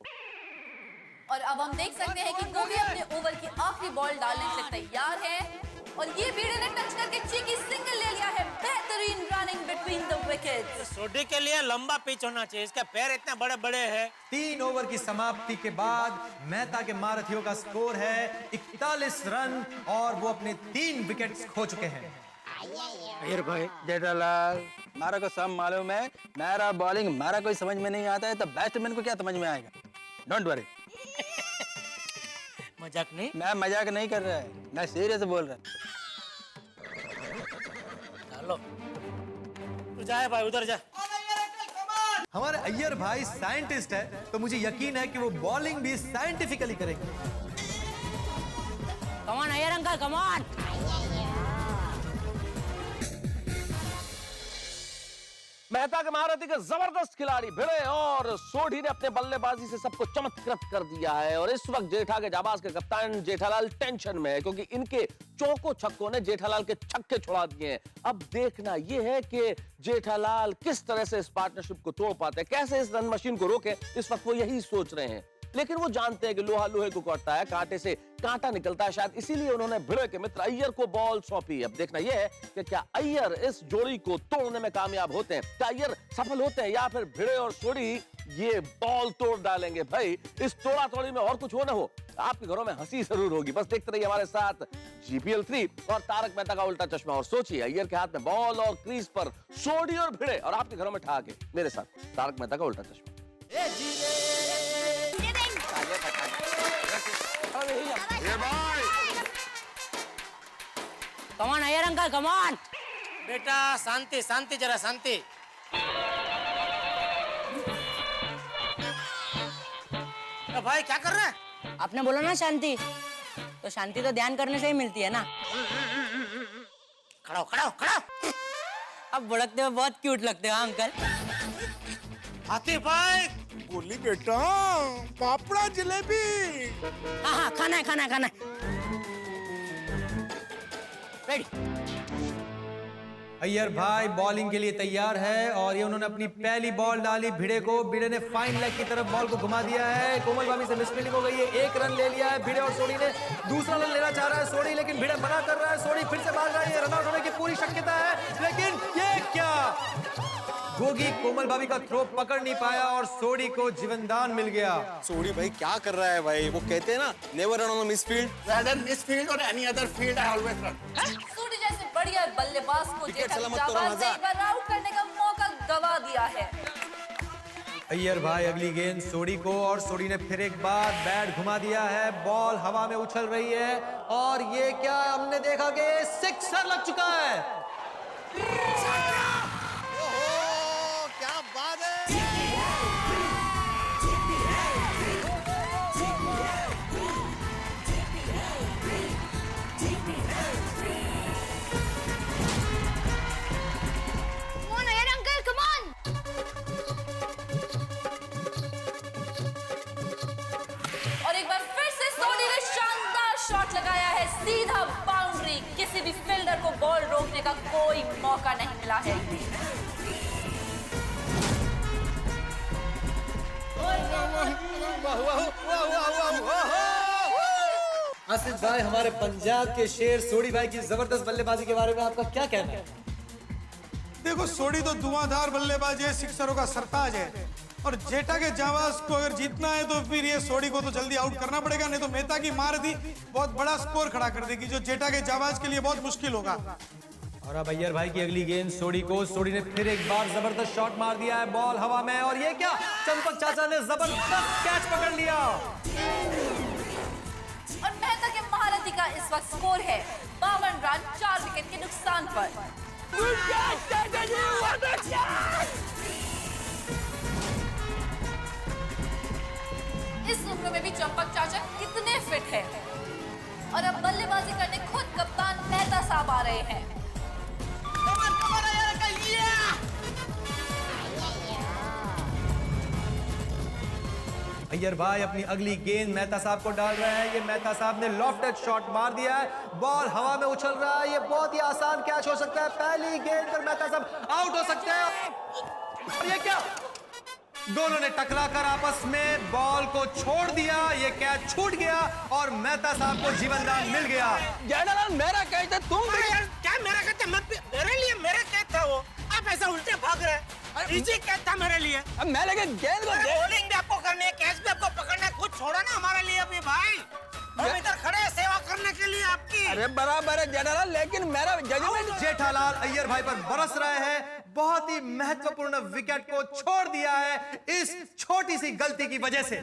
और अब हम देख सकते हैं कि गोगी अपने ओवर की आखिरी बॉल डालने के लिए तैयार है और ये भिड़े ने टच करके चीकी सिंगल ले लिया है। बेहतरीन रनिंग बिटवीन द विकेट्स। सोडी के लिए लंबा पिच होना चाहिए, इसके पैर इतने बड़े बड़े हैं। 3 ओवर की समाप्ति के बाद मेहता के महारथियों का स्कोर है 41 रन और वो अपने 3 विकेट्स खो चुके हैं। अयर भाई, जेठालाल, मारा को सब मालूम है, मेरा बॉलिंग मारा कोई समझ में नहीं आता है तो बैट्समैन को क्या समझ में आएगा। Don't worry. मजाक नहीं, मैं मजाक नहीं कर रहा है, मैं सीरियस बोल रहा हूँ। चलो तू जाए भाई, उधर जा। हमारे अय्यर भाई साइंटिस्ट है तो मुझे यकीन है कि वो बॉलिंग भी साइंटिफिकली करेंगे। Come on Iyer uncle, come on. Mehta के महारथी के जबरदस्त खिलाड़ी भिड़े और सोढ़ी ने अपने बल्लेबाजी से सबको चमत्कृत कर दिया है और इस वक्त जेठा के जाबाज के कप्तान जेठालाल टेंशन में है क्योंकि इनके चौकों छक्कों ने जेठालाल के छक्के छुड़ा दिए हैं। अब देखना यह है कि जेठालाल किस तरह से इस पार्टनरशिप को तोड़ पाते हैं, कैसे इस रन मशीन को रोके। इस वक्त वो यही सोच रहे हैं, लेकिन वो जानते हैं कि लोहा लोहे को काटता है, कांटे से कांटा निकलता है, शायद इसीलिए उन्होंने भिड़े के मित्र अय्यर को बॉल सौंपी। अब देखना यह है कि क्या अय्यर इस जोड़ी को तोड़ने में कामयाब होते हैं, क्या अय्यर सफल होते हैं या फिर भिड़े और सोढ़ी ये बॉल तोड़ डालेंगे। भाई इस तोड़ा तोड़ी में और कुछ हो ना हो, आपके घरों में हंसी जरूर होगी। बस देखते रहिए हमारे साथ GPL 3 और तारक मेहता का उल्टा चश्मा और सोचिए अय्यर के हाथ में बॉल और क्रीज पर सोढ़ी और भिड़े और आपके घरों में ठहाके। मेरे साथ तारक मेहता का उल्टा चश्मा। Come on Iyer uncle, come on. बेटा शांति शांति, जरा शांति। भाई क्या कर रहे हैं? आपने बोला ना शांति, तो शांति तो ध्यान करने से ही मिलती है ना। खड़ा हो, खड़ा हो, खड़ा हो। अब भड़कते हुए बहुत क्यूट लगते हो अंकल। हाथी भाई गोली बेटा, पापड़ा जलेबी। हाँ हाँ, खाना है, खाना है, खाना है। रेडी। अय्यर भाई बॉलिंग के लिए तैयार है और ये उन्होंने अपनी पहली बॉल डाली भिड़े को। भिड़े ने फाइन लेग की तरफ बॉल को घुमा दिया है, कोमल बामी से मिसफील्डिंग हो गई है, 1 रन ले लिया है भिड़े और सोढ़ी ने। दूसरा रन लेना चाह रहा है सोढ़ी, लेकिन भिड़े मना कर रहा है। सोढ़ी फिर से मार रहा है, रन आउट होने की पूरी शक्यता है, लेकिन ये क्या, गोगी कोमल बाबी का थ्रो पकड़ नहीं पाया और सोढ़ी को जीवनदान मिल गया। सोढ़ी भाई क्या कर रहा है भाई, वो कहते हैं ना never run on misfield, rather misfield और any other field I always run. Sodhi जैसे बढ़िया बल्लेबाज को जेठा जाबाज ने एक बार आउट करने का मौका गवा दिया है। अय्यर भाई अगली गेंद सोढ़ी को और सोढ़ी ने फिर एक बार बैट घुमा दिया है, बॉल हवा में उछल रही है और ये क्या हमने देखा कि सिक्सर लग चुका है। क्या बात है। Come on, Ayan uncle, come on. और एक बार फिर से सोढ़ी ने शानदार शॉट लगाया है, सीधा बाउंड्री। किसी भी फील्डर को बॉल रोकने का कोई मौका नहीं मिला है। आसिफ भाई, हमारे पंजाब के शेर सोढ़ी भाई की जबरदस्त बल्लेबाजी के बारे में आपका क्या कहना है? देखो सोढ़ी तो धुआंधार बल्लेबाज है, सिक्सरों का सरताज है और जेठा के जाबाज को अगर जीतना है तो फिर ये सोढ़ी को तो जल्दी आउट करना पड़ेगा, नहीं तो मेहता की महारथी बहुत बड़ा स्कोर खड़ा कर देगी जो जेठा के जाबाज के लिए बहुत मुश्किल होगा। और अब अय्यर भाई की अगली गेंद सोढ़ी को। सोढ़ी ने फिर एक बार जबरदस्त शॉट मार दिया है, बॉल हवा में और ये क्या, चंपक चाचा ने जबरदस्त कैच पकड़ लिया। और मेहता के महारथी का इस वक्त स्कोर है 52 रन 4 विकेट के नुकसान पर। इस उम्र में भी चंपक चाचा कितने फिट है और अब बल्लेबाजी करने खुद कप्तान मेहता साहब आ रहे हैं। अय्यर भाई अपनी अगली गेंद मेहता साहब को डाल रहे हैं। ये मेहता साहब ने लॉफ्टेड शॉट मार दिया है, बॉल हवा में उछल रहा है। ये बहुत ही आसान कैच हो सकता है, पहली गेंद पर मेहता साहब आउट हो सकते हैं। और ये क्या, दोनों ने टकराकर आपस में बॉल को छोड़ दिया, ये कैच छूट गया और मेहता साहब को जीवनदान मिल गया। जेठालाल मेरा कैच था, तुम क्या मेरा कैच था? मेरे लिए मेरा कैच था वो। अब आप ऐसा उल्टे भाग रहे हैं? इजी कैच था मेरे लिए। अब मैं लगे गेंद को बॉलिंग भी आपको करनी है, कैच भी आपको पकड़ना है, खुद छोड़ो ना हमारे लिए अभी भाई। हम इधर खड़े हैं सेवा करने के लिए आपकी। अरे बराबर है जेठालाल, लेकिन मेरा जजमेंट। जेठालाल अय्यर भाई पर बरस रहे हैं। बहुत ही महत्वपूर्ण विकेट को छोड़ दिया है इस छोटी सी गलती की वजह से।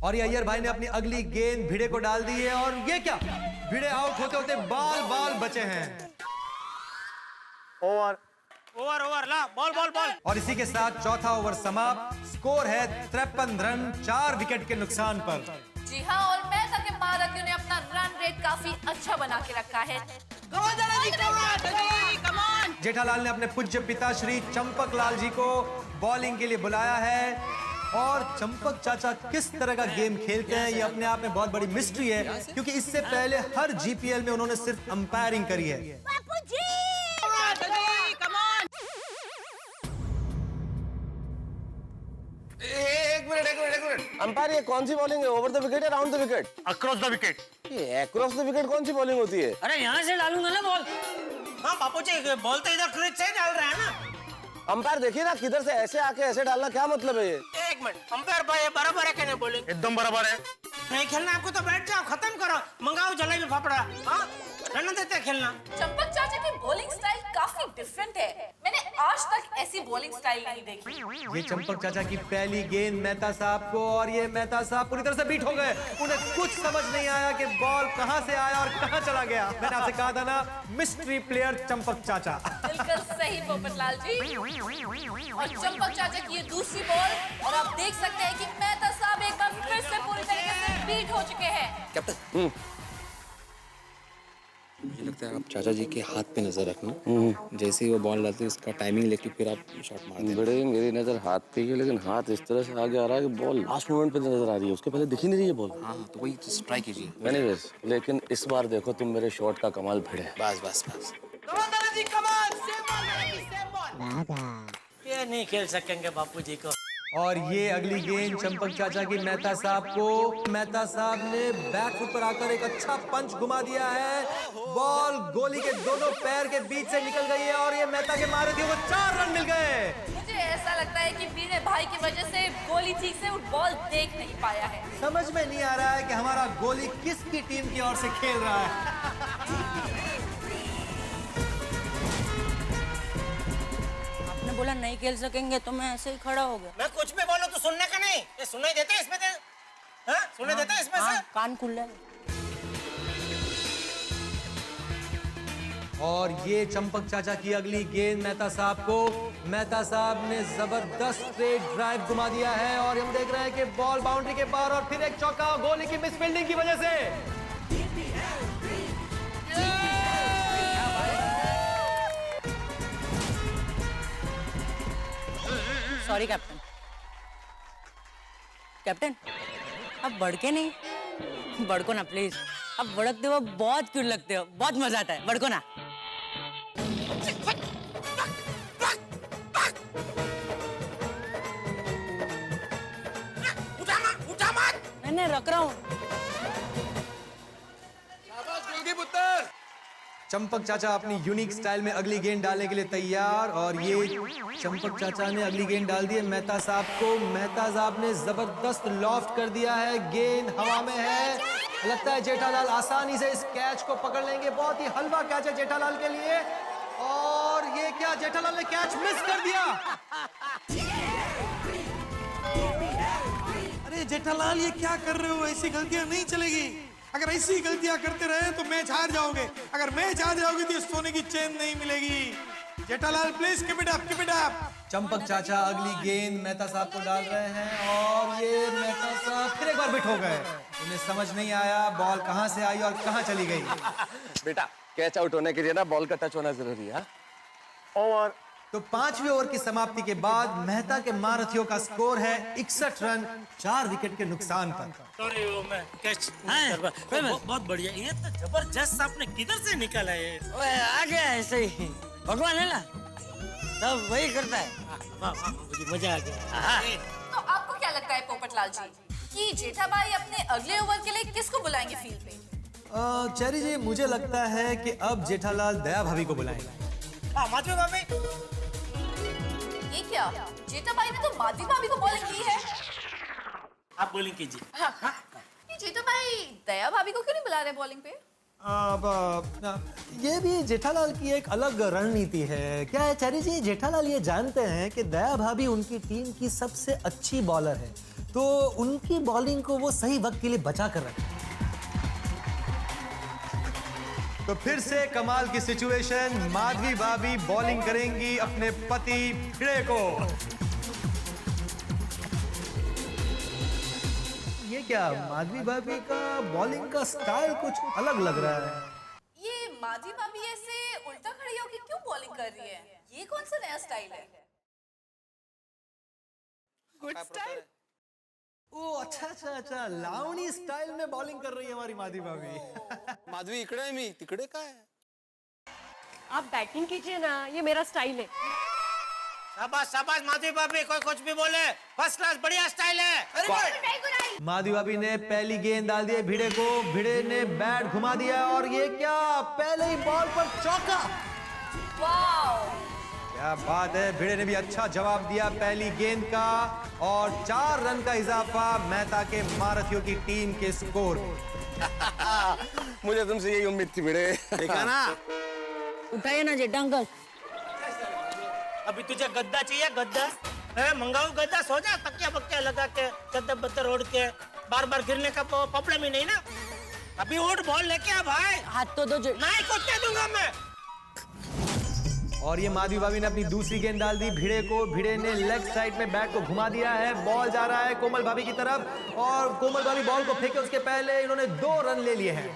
और ये अय्यर भाई ने अपनी अगली गेंद भिड़े को डाल दी है और ये क्या, भिड़े आउट होते होते बाल बचे हैं। ओवर ला, बॉल बॉल बॉल। और इसी के साथ चौथा ओवर समाप्त। स्कोर है 53 रन 4 विकेट के नुकसान पर। जी हाँ, और मेहता के महारथियों ने अपना रन रेट काफी अच्छा बना के रखा है। जेठालाल ने अपने पूज्य पिता श्री चंपक लाल जी को बॉलिंग के लिए बुलाया है और चंपक चाचा किस तरह का गेम खेलते हैं ये अपने आप में बहुत बड़ी मिस्ट्री है, क्योंकि इससे पहले हर जीपीएल में उन्होंने सिर्फ अंपायरिंग करी है। एक मिनट अंपायर, ये कौन सी बॉलिंग है? ओवर द विकेट या round the wicket? Across the wicket. ये अक्रॉस द विकेट कौन सी बॉलिंग होती है? अरे यहाँ से डालूंगा ना बॉल। हाँ बापू जी, बॉल तो इधर क्रीज से डाल रहा है ना। अंपायर देखिए ना, किधर से ऐसे आके ऐसे डालना क्या मतलब है ये? एक मिनट अंपायर भाई, बराबर है क्या नहीं बॉलिंग? एकदम बराबर है। नहीं खेलना आपको तो बैठ जाओ, खत्म करो, मंगाओ जलेबी फाफड़ा। हाँ रहने देते हैं खेलना। चंपक चाचा की बॉलिंग स्टाइल काफी डिफरेंट है। मैंने आज तक ऐसी बॉलिंग स्टाइल नहीं देखी। ये चंपक चाचा की पहली गेंद मेहता साहब को, और ये मेहता साहब पूरी तरह से बीट हो गए। उन्हें कुछ समझ नहीं आया कि बॉल कहां से आया और कहां चला गया। मैंने आपसे कहा था ना, मिस्ट्री प्लेयर चंपक चाचा। बिल्कुल सही पोपटलाल जी। और चंपक चाचा की ये दूसरी बॉल, और आप देख सकते हैं कि मेहता साहब एक बार फिर से पूरी तरीके से बीट हो चुके हैं। कैप्टन, मुझे लगता है आप चाचा जी के हाथ पे नजर रखना। जैसे ही वो बॉल डालते हैं उसका टाइमिंग लेके फिर आप शॉट मार देना। बड़े मेरी नजर हाथ पे ही है, लेकिन हाथ इस तरह से आगे आ रहा है कि बॉल लास्ट मोमेंट पे नजर आ रही है, उसके पहले दिख ही नहीं रही है बॉल। हाँ तो वही ट्राई कीजिए। एनीवेज, लेकिन इस बार देखो तुम मेरे शॉट का कमाल भिड़े। बस ये नहीं खेल सकेंगे बापू जी को। और ये अगली गेंद चंपक चाचा की मेहता साहब को। मेहता साहब ने बैकफुट पर आकर एक अच्छा पंच घुमा दिया है। बॉल गोली के दोनों पैर के बीच से निकल गई है और ये मेहता के महारथियों को 4 रन मिल गए। मुझे ऐसा लगता है कि वीरे भाई की वजह से गोली ठीक से वो बॉल देख नहीं पाया है। समझ में नहीं आ रहा है कि हमारा गोली किसकी टीम की ओर से खेल रहा है। बोला नहीं खेल सकेंगे तो मैं ऐसे ही खड़ा हो गया। मैं कुछ भी बोलूं तो सुनने का नहीं, ये सुनाई देता है इसमें? हाँ? सुनाई देता है इसमें से? कान खुले। और ये चंपक चाचा की अगली गेंद मेहता साहब को। मेहता साहब ने जबरदस्त स्ट्रेट ड्राइव घुमा दिया है और हम देख रहे हैं कि बॉल बाउंड्री के पार और फिर एक चौका गोली की मिस फील्डिंग की वजह से। Sorry captain. कैप्टन अब भड़के नहीं, भड़को ना प्लीज। अब भड़कते हो बहुत क्यूट लगते हो, बहुत मजा आता है, भड़को ना। उठा मत। मैंने रख रहा हूँ। चंपक चाचा अपनी यूनिक स्टाइल में अगली गेंद डालने के लिए तैयार, और ये चंपक चाचा ने अगली गेंद डाल दी है मेहता साहब को। मेहता साहब ने जबरदस्त लॉफ्ट कर दिया है, गेंद हवा में है। लगता है जेठालाल आसानी से इस कैच को पकड़ लेंगे। बहुत ही हलवा कैच है जेठालाल के लिए। और ये क्या, जेठालाल ने कैच मिस कर दिया। अरे जेठालाल ये क्या कर रहे हो? ऐसी गलतियां नहीं चलेगी। अगर ऐसी गलतियां करते रहे तो मैच हार जाओगे। अगर मैच हार जाओगे तो सोने की चैन नहीं मिलेगी। Jethalal please keep it up, keep it up. Champak चाचा अगली गेंद मेहता साहब को डाल रहे हैं और ये मेहता साहब फिर एक बार बिट हो गए। उन्हें समझ नहीं आया बॉल कहां से आई और कहां चली गई। बेटा, कैच आउट होने के लिए ना बॉल का टच होना जरूरी है। ओवर। तो 5वें ओवर की समाप्ति के बाद मेहता के महारथियों का स्कोर है 61 रन 4 विकेट के नुकसान पर। सॉरी वो मैं कैच बहुत बढ़िया। ये तो जबरदस्त आपने किधर से निकाला है? आ गया ऐसे ही, भगवान है ना, सब वही करता है। मुझे मजा आ गया। तो आपको क्या लगता है पोपटलाल जी कि जेठाबाई अपने अगले ओवर के लिए किसको बुलाएंगे फील्ड पे? चेरी जी, मुझे लगता है कि अब जेठालाल दया भाभी को बुलाएंगे। माधवी भाभी ये क्या? जेठाबाई ने तो माधवी भाभी को बॉलिंग की है। आप बॉलिंग कीजिए। ये जेठाबाई दया भाभी को क्यों नहीं बुला रहे बॉलिंग पे? ये भी जेठालाल की एक अलग रणनीति है। क्या है चेरी जी, जेठालाल ये जानते हैं कि दया भाभी उनकी टीम की सबसे अच्छी बॉलर है, तो उनकी बॉलिंग को वो सही वक्त के लिए बचा कर रखते हैं। तो फिर से कमाल की सिचुएशन, माधवी भाभी बॉलिंग करेंगी अपने पति भिड़े को। ये क्या, माधवी भाभी का बॉलिंग का स्टाइल कुछ अलग लग रहा है। ये माधवी भाभी ऐसे उल्टा खड़ी होकर क्यों बॉलिंग कर रही है? ये कौन सा नया स्टाइल है? Good style. ओ अच्छा, लावणी स्टाइल में बॉलिंग कर रही है हमारी माधवी भाभी। माधवी इकडे आहे, मी तिकडे काय? आप बैटिंग कीजिए ना, ये मेरा स्टाइल है। शाबाश शाबाश माधवी भाभी, कोई कुछ भी बोले, फर्स्ट क्लास, बढ़िया स्टाइल है। माधवी भाभी ने पहली गेंद डाल दी है भिड़े को, भिड़े ने बैट घुमा दिया और ये क्या, पहले ही बॉल पर चौका। वाओ, क्या बात है, भिड़े ने भी अच्छा जवाब दिया पहली गेंद का और 4 रन का इजाफा मेहता के महारथियों की टीम के स्कोर। मुझे तुमसे यही उम्मीद थी भिड़े। देखा ना? उठाइए ना जेठा अंकल। अभी तुझे गद्दा चाहिए, गद्दा है? मंगाऊ गद्दा, सो जा तकिया बक्या लगा के, चद्दर बद्दर ओढ़ के, बार बार गिरने का प्रॉब्लम ही नहीं ना। अभी उठ, बॉल लेके आ भाई। हाथ तो दो। नहीं कुत्ते दूंगा मैं। और ये माधवी भाभी ने अपनी दूसरी गेंद डाल दी भिड़े को, भिड़े ने लेग साइड में बैट को घुमा दिया है, बॉल जा रहा है कोमल भाभी की तरफ और कोमल भाभी बॉल को फेंके उसके पहले इन्होंने 2 रन ले लिए हैं।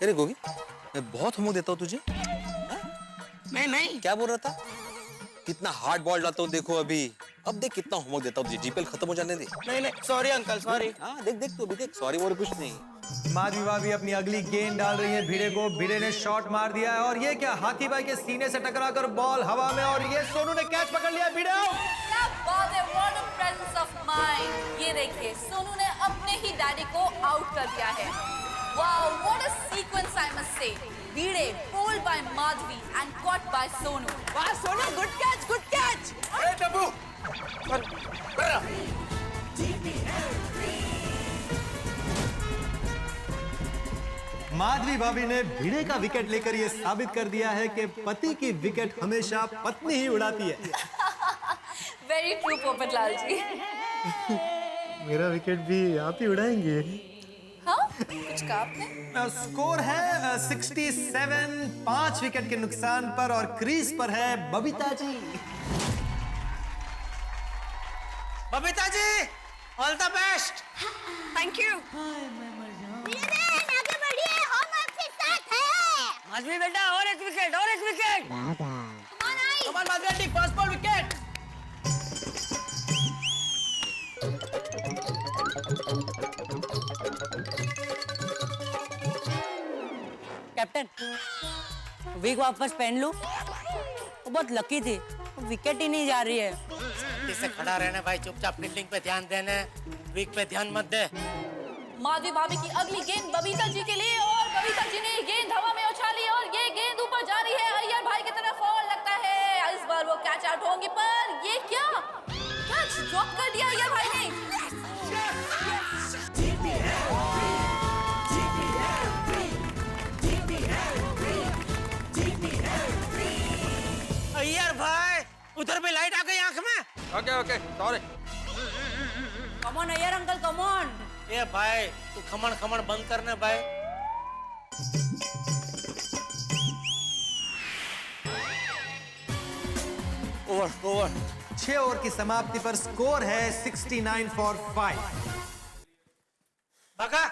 अरे गोगी, मैं बहुत होमवर्क देता हूँ तुझे। नहीं क्या बोल रहा था? कितना हार्ड बॉल डालता हूँ देखो अभी। अब देख कितना होमवर्क देता हूँ, जीपीएल खत्म हो जाने दे। नहीं सॉरी अंकल, सॉरी। हाँ देख तू अभी देख, सॉरी और कुछ नहीं। माधवी भाभी अपनी अगली गेंद डाल रही है भिड़े को, भिड़े ने शॉट मार दिया है और ये क्या, हाथी भाई के सीने से टकराकर बॉल हवा में और ये सोनू ने कैच पकड़ लिया। भिड़े क्या बात है, what a presence of mind. ये देखिए, सोनू ने अपने ही डैडी को आउट कर दिया है। Wow, what a sequence I must say. Bhide bowled by Madhvi and caught by Sonu. वाह Sonu, good catch, good catch. अरे डब्बू, माधवी भाभी ने भिड़े का विकेट लेकर ये साबित कर दिया है कि पति की विकेट हमेशा पत्नी ही उड़ाती है। Very true, पोपटलाल जी। मेरा विकेट भी आप ही उड़ाएंगे? हाँ, कुछ कहा आपने? स्कोर है 67, 5 विकेट के नुकसान पर और क्रीज पर है Babita ji. Babita ji, all the best. Thank you. आगे बढ़िए, हम आपके साथ हैं। माधवी बेटा, और एक विकेट, और एक wicket. Come on Madhavi aunty, first ball wicket. Captain, wig वापस पहन लूं? वो बहुत लकी थी, विकेट ही नहीं जा रही है। से खड़ा रहना भाई, चुपचाप फील्डिंग पे ध्यान देना, विक पे ध्यान मत दे। माधवी भाभी की अगली गेंद बबीता जी के लिए और बबीता जी ने गेंद हवा में उछाली और ये गेंद ऊपर जा रही है अय्यर भाई की तरफ और लगता है इस बार वो कैच आउट होंगी, पर ये क्या, कैच ड्रॉप कर दिया अय्यर भाई ने। अय्यर भाई, उधर भी लाइट आ गई आंख में। Okay sorry. Come on Iyer uncle, come on. ये भाई, तू खमण खमण बंद करना भाई। ओवर 6 ओवर की समाप्ति पर स्कोर है 69 फॉर 5। भगा।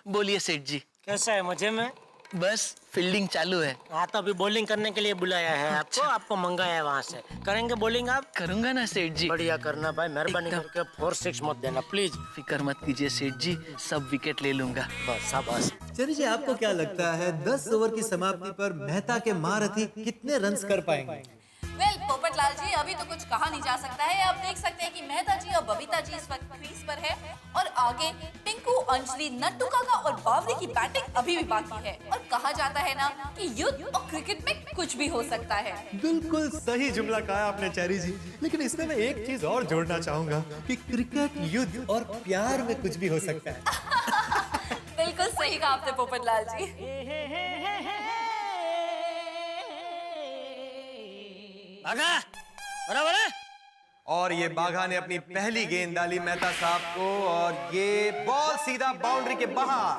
बोलिए सेठ जी। कैसा है, मजे में? बस फील्डिंग चालू है। हाँ, तो अभी बॉलिंग करने के लिए बुलाया है आपको, आपको मंगाया है वहाँ से। करेंगे बॉलिंग आप? करूंगा ना सेठ जी। बढ़िया करना भाई, मेहरबानी करके 4-6 मत देना प्लीज। फिक्र मत कीजिए सेठ जी, सब विकेट ले लूंगा। बस शाबाश। चलिए जी, आपको क्या लगता है 10 ओवर की समाप्ति पर मेहता के महारथी कितने रन्स कर पाएंगे? वेल पोपटलाल लाल जी, अभी तो कुछ कहा नहीं जा सकता है। आप देख सकते हैं कि मेहता जी और बबीता जी इस वक्त क्रीज पर है और आगे पिंकू, अंजलि, नट्टू काका और बावली की बैटिंग अभी भी बाकी है। और कहा जाता है ना कि युद्ध और क्रिकेट में कुछ भी हो सकता है। बिल्कुल सही जुमला कहा आपने चेरी जी, लेकिन इसमें मैं एक चीज और जोड़ना चाहूंगा कि क्रिकेट, युद्ध और प्यार में कुछ भी हो सकता है। बिल्कुल सही कहा आपने पोपट लाल जी। बाघा बराबर है। और ये बाघा ने अपनी पहली गेंद डाली मेहता साहब को और ये बॉल सीधा बाउंड्री के बाहर।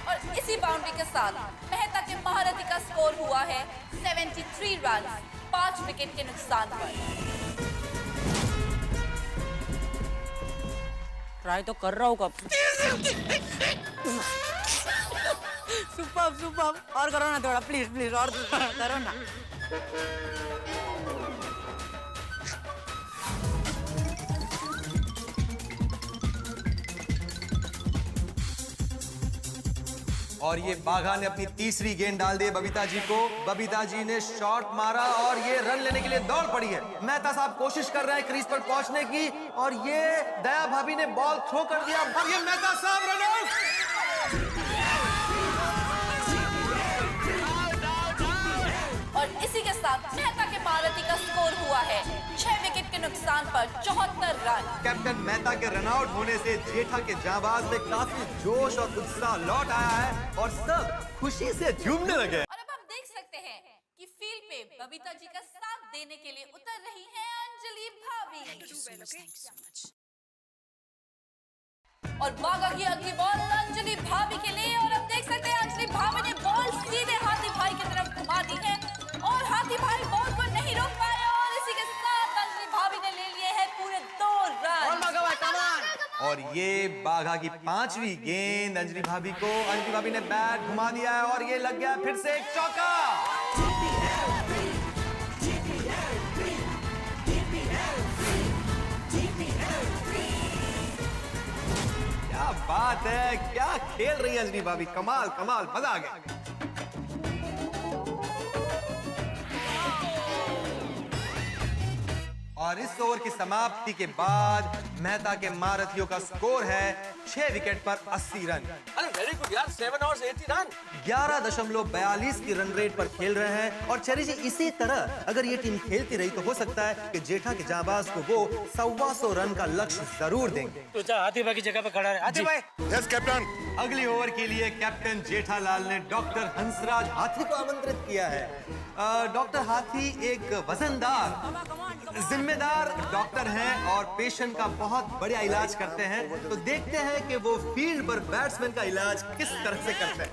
और इसी बाउंड्री के साथ मेहता के महारथी का स्कोर हुआ है 73 रन 5 विकेट के नुकसान पर। ट्राई तो कर रहा हूँ कब। सुपर और करो ना थोड़ा, प्लीज प्लीज और करो ना। और ये बाघा ने अपनी तीसरी गेंद डाल दी बबीता जी को। बबीता जी ने शॉट मारा और ये रन लेने के लिए दौड़ पड़ी है। मेहता साहब कोशिश कर रहे हैं क्रीज पर पहुंचने की और ये दया भाभी ने बॉल थ्रो कर दिया और ये मेहता साहब रन आउट। और इसी के साथ मेहता के महारथी का स्कोर हुआ है 6 विकेट के नुकसान पर 74 रन। कैप्टन मेहता के रनआउट होने से जेठा के जाबाज में काफी जोश और उत्साह लौट आया है और सब खुशी से झूमने लगे। और अब हम देख सकते हैं कि फील्ड पे बबीता जी का साथ देने के लिए उतर रही है अंजलि भाभी। और बाघा की अगली बॉल अंजलि भाभी के लिए और अब देख सकते हैं अंजलि भाभी ने बॉल सीधे हाथी भाई की तरफ घुमा दी है और हाथी भाई बॉल को नहीं रोक पाए और इसी के साथ अंजलि भाभी ने ले लिए हैं पूरे 2 रन। और ये बाघा की 5वीं गेंद अंजलि भाभी को। अंजलि भाभी ने बैट घुमा दिया है और ये लग गया फिर से एक चौका। क्या बात है, क्या खेल रही है अंजलि भाभी, कमाल कमाल, मजा आ गया। और इस ओवर की समाप्ति के बाद मेहता के महारथियों का स्कोर है 6 विकेट पर 80 रन। अरे वेरी गुड यार, 7 overs 80 रन। 11.42 की रन रेट पर खेल रहे हैं और चेरी जी इसी तरह अगर ये टीम खेलती रही तो हो सकता है कि जेठा के जाबाज को वो 125 रन का लक्ष्य जरूर देंगे। तो जा हाथी भाई की जगह पे खड़ा रहे। हाथी भाई। Yes captain. अगली ओवर के लिए कैप्टन जेठालाल ने डॉक्टर हंसराज हाथी को आमंत्रित किया है। डॉक्टर हाथी एक वजनदार, जिम्मेदार डॉक्टर हैं और पेशेंट का बहुत बढ़िया इलाज करते हैं। तो देखते हैं कि वो फील्ड पर बैट्समैन का इलाज किस तरह से करते हैं।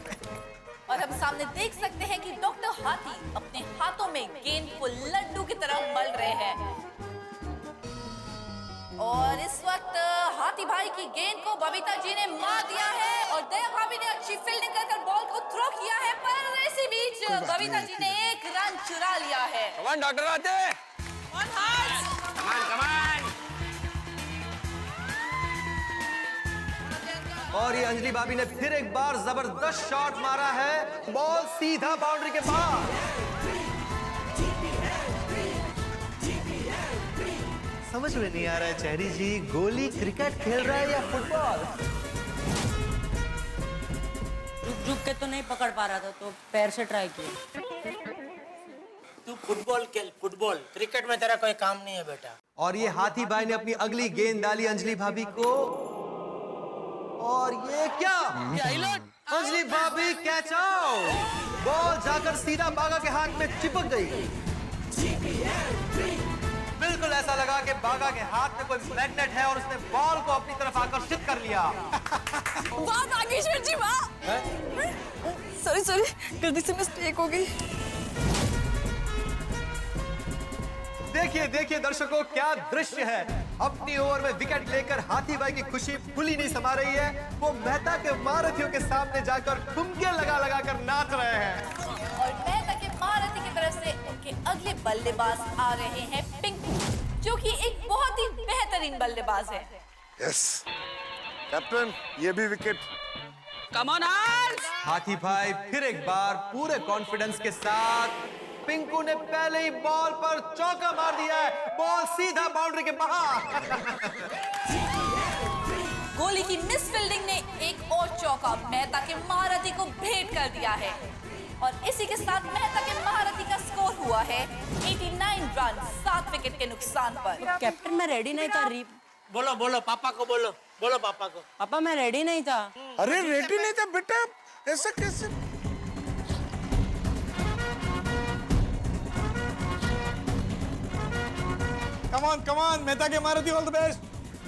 और हम सामने देख सकते हैं कि डॉक्टर हाथी अपने हाथों में गेंद को लड्डू की तरह मल रहे हैं और इस वक्त हाथी भाई की गेंद को बबीता जी ने मार दिया है और दया भाभी ने अच्छी फील्डिंग कर बॉल को थ्रो किया है, पर इसी बीच बबीता जी ने 1 रन चुरा लिया है। कमान डॉक्टर आते। और ये अंजलि भाभी ने फिर एक बार जबरदस्त शॉट मारा है, बॉल सीधा बाउंड्री के बाहर। समझ में नहीं आ रहा है चेरी जी, गोली क्रिकेट खेल रहा है या फुटबॉल? झुक के तो नहीं पकड़ पा रहा था तो पैर से ट्राई किया। तू फुटबॉल खेल, फुटबॉल, क्रिकेट में तेरा कोई काम नहीं है बेटा। और ये हाथी भाई ने अपनी अगली गेंद डाली अंजलि भाभी को और ये क्या, अंजलि भाभी कैच आउट। बॉल जाकर सीधा बाघा के हाथ में चिपक गई। बिल्कुल ऐसा लगा कि बाघा के हाथ में कोई मैग्नेट है और उसने बॉल को अपनी तरफ आकर्षित कर लिया। वाह नागेश्वर जी वाह। सॉरी गलती से मिस्टेक हो गई। देखिए देखिए दर्शकों, क्या दृश्य है। अपनी ओवर में विकेट लेकर हाथी भाई की खुशी फुली नहीं समा रही है। वो मेहता के महारथियों के सामने जाकर ठुमके लगा लगा कर नाच रहे हैं। और मेहता के महारथी की तरफ से उनके अगले बल्लेबाज आ रहे हैं पिंकू, जो कि एक बहुत ही बेहतरीन बल्लेबाज है। यस कैप्टन, ये भी विकेट। कम ऑन हाथी भाई फिर एक बार पूरे कॉन्फिडेंस के साथ पिंकू ने पहले ही बॉल पर चौका मार दिया है। बॉल सीधा बाउंड्री के बाहर। गोली की मिस फील्डिंग ने एक और चौका मेहता के महारथी को भेंट कर दिया है और इसी के साथ मेहता के महारथी का स्कोर हुआ है 89 रन 7 विकेट के नुकसान पर। कैप्टन मैं रेडी नहीं था। बोलो बोलो पापा को बोलो पापा को। पापा मैं रेडी नहीं था। अरे रेडी नहीं था बेटा, ऐसा कैसे? कम ऑन मेहता के महारथी ऑल द बेस्ट,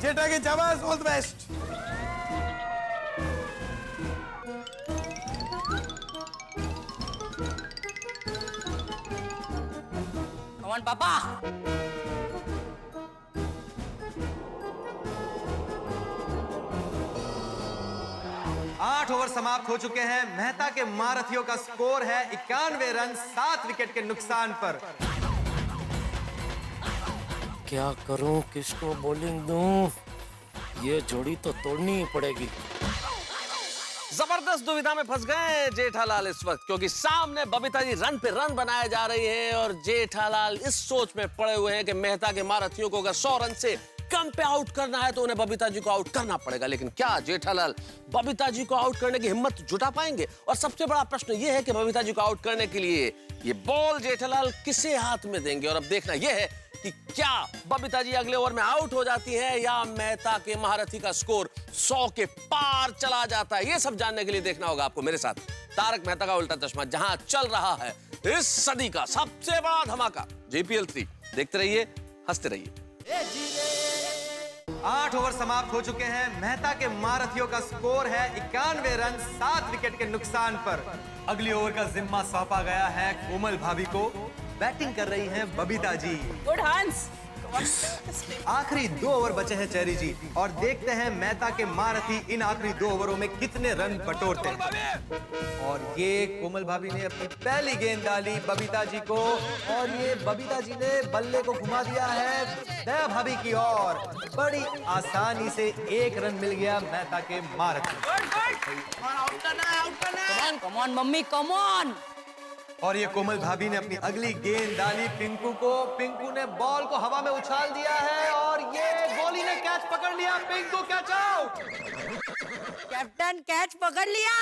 जेठा के जाबाज all the best. Come on पापा। 8 ओवर समाप्त हो चुके हैं। मेहता के महारथियों का स्कोर है 91 रन 7 विकेट के नुकसान पर। क्या करूं, किसको बॉलिंग दूं? ये जोड़ी तो तोड़नी ही पड़ेगी। जबरदस्त दुविधा में फंस गए जेठालाल इस वक्त, क्योंकि सामने बबीता जी रन पे रन बनाए जा रही है और जेठालाल इस सोच में पड़े हुए हैं कि मेहता के महारथियों को अगर 100 रन से कम पे आउट करना है तो उन्हें बबीता जी को आउट करना पड़ेगा। लेकिन क्या जेठालाल बबीता जी को आउट करने की हिम्मत जुटा पाएंगे? और सबसे बड़ा प्रश्न यह है कि बबीता जी को आउट करने के लिए ये बॉल जेठालाल किसे हाथ में देंगे? और अब देखना यह है कि क्या बबीता जी अगले ओवर में आउट हो जाती है या मेहता के महारथी का स्कोर 100 के पार चला जाता है। ये सब जानने के लिए देखना होगा आपको मेरे साथ तारक मेहता का उल्टा चश्मा, जहां चल रहा है इस सदी का सबसे बड़ा धमाका JPL 3। देखते रहिए, हंसते रहिए। 8 ओवर समाप्त हो चुके हैं। मेहता के महारथियों का स्कोर है 91 रन 7 विकेट के नुकसान पर। अगली ओवर का जिम्मा सौंपा गया है कोमल भाभी को। बैटिंग कर रही हैं बबीता जी। गुड हंस। आखिरी 2 ओवर बचे हैं चेरी जी, और देखते हैं मेहता के महारथी इन आखिरी 2 ओवरों में कितने रन बटोरते हैं। और ये कोमल भाभी ने अपनी पहली गेंद डाली बबीता जी को, और ये बबीता जी ने बल्ले को घुमा दिया है दया भाभी की ओर। बड़ी आसानी से 1 रन मिल गया मेहता के महारथी। Come on mummy come on. और ये कोमल भाभी ने अपनी अगली गेंद डाली पिंकू को। पिंकू ने बॉल को हवा में उछाल दिया है और ये गोली ने कैच पकड़ लिया। Pinku catch out. Captain catch पकड़ लिया।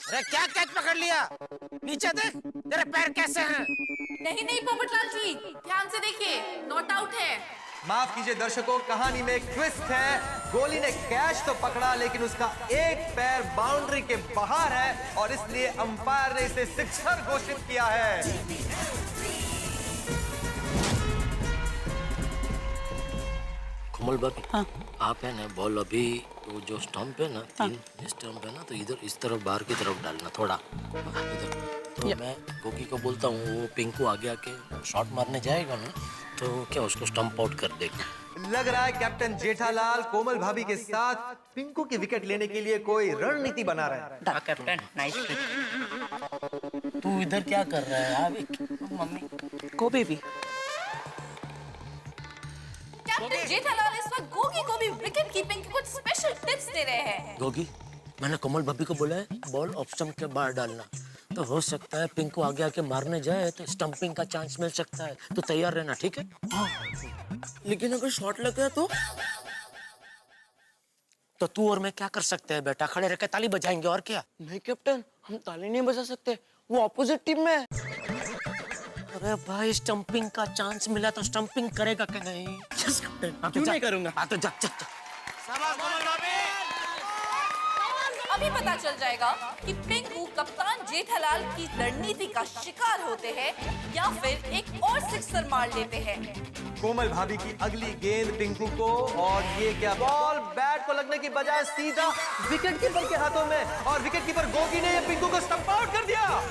अरे क्या कैच पकड़ लिया? नीचे देख, तेरे पैर कैसे हैं? नहीं पोपटलाल जी, ध्यान से देखिए, नॉट आउट है। माफ कीजिए दर्शकों, कहानी में एक ट्विस्ट है। गोली ने कैच तो पकड़ा लेकिन उसका एक पैर बाउंड्री के बाहर है और इसलिए अंपायर ने इसे सिक्सर घोषित किया है। कोमल भाभी, हाँ? आप है ना बॉल अभी वो जो स्टंप है ना, हाँ? 3 स्टंप है ना, तो इधर इस तरफ बाहर की तरफ डालना थोड़ा इधर। तो मैं गोगी को बोलता हूँ वो पिंकू आगे आके शॉट मारने जाएगा ना, तो क्या उसको स्टंप आउट कर देगा। लग रहा है कैप्टन जेठालाल कोमल भाभी के साथ पिंकू की विकेट लेने के लिए कोई रणनीति बना रहा है। Captain nice. तू इधर क्या कर रहा है? मम्मी को भी कैप्टन जेठालाल इस वक्त गोगी को भी विकेट कीपिंग के कुछ स्पेशल टिप्स दे रहे हैं। गोगी, मैंने कोमल भाभी को बोला है बॉल ऑफ स्टंप के बाहर डालना, तो हो सकता है पिंकू आगे आके मारने जाए तो स्टंपिंग का चांस मिल सकता है, तो तैयार रहना, ठीक है? हाँ। लेकिन अगर शॉट लग गया तो तू और मैं क्या कर सकते हैं बेटा? खड़े रहकर ताली बजाएंगे और क्या? नहीं कैप्टन, हम ताली नहीं बजा सकते, वो ऑपोजिट टीम में है। अरे भाई, स्टंपिंग का चांस मिला तो स्टंपिंग करेगा कि नहीं? Yes captain. क्यों नहीं करूंगा? हाँ तो जा। अभी पता चल जाएगा कि पिंकू कप्तान जेठालाल की रणनीति का शिकार होते हैं या फिर एक और सिक्सर मार लेते हैं। कोमल भाभी की अगली गेंद पिंकू को, और ये क्या बॉल बैट को लगने की बजाय सीधा विकेट कीपर के हाथों में, और विकेट कीपर गोगी ने ये पिंकू को स्टंप आउट कर दिया।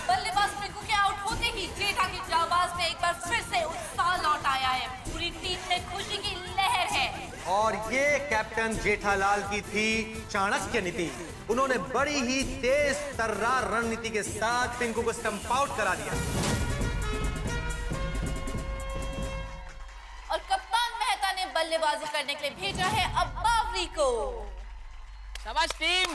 बल्लेबाज पिंकू के आउट होते ही जेठा की जाबाज में एक बार फिर से उत्साह लौट आया है। पूरी टीम में खुशी की लहर है। और ये कैप्टन जेठालाल की थी चाणक्य नीति। उन्होंने बड़ी ही तेज तर्रार रणनीति के साथ पिंकू को स्टंप आउट करा दिया। और कप्तान मेहता ने बल्लेबाजी करने के लिए भेजा है अब बावरी को। शाबाश team.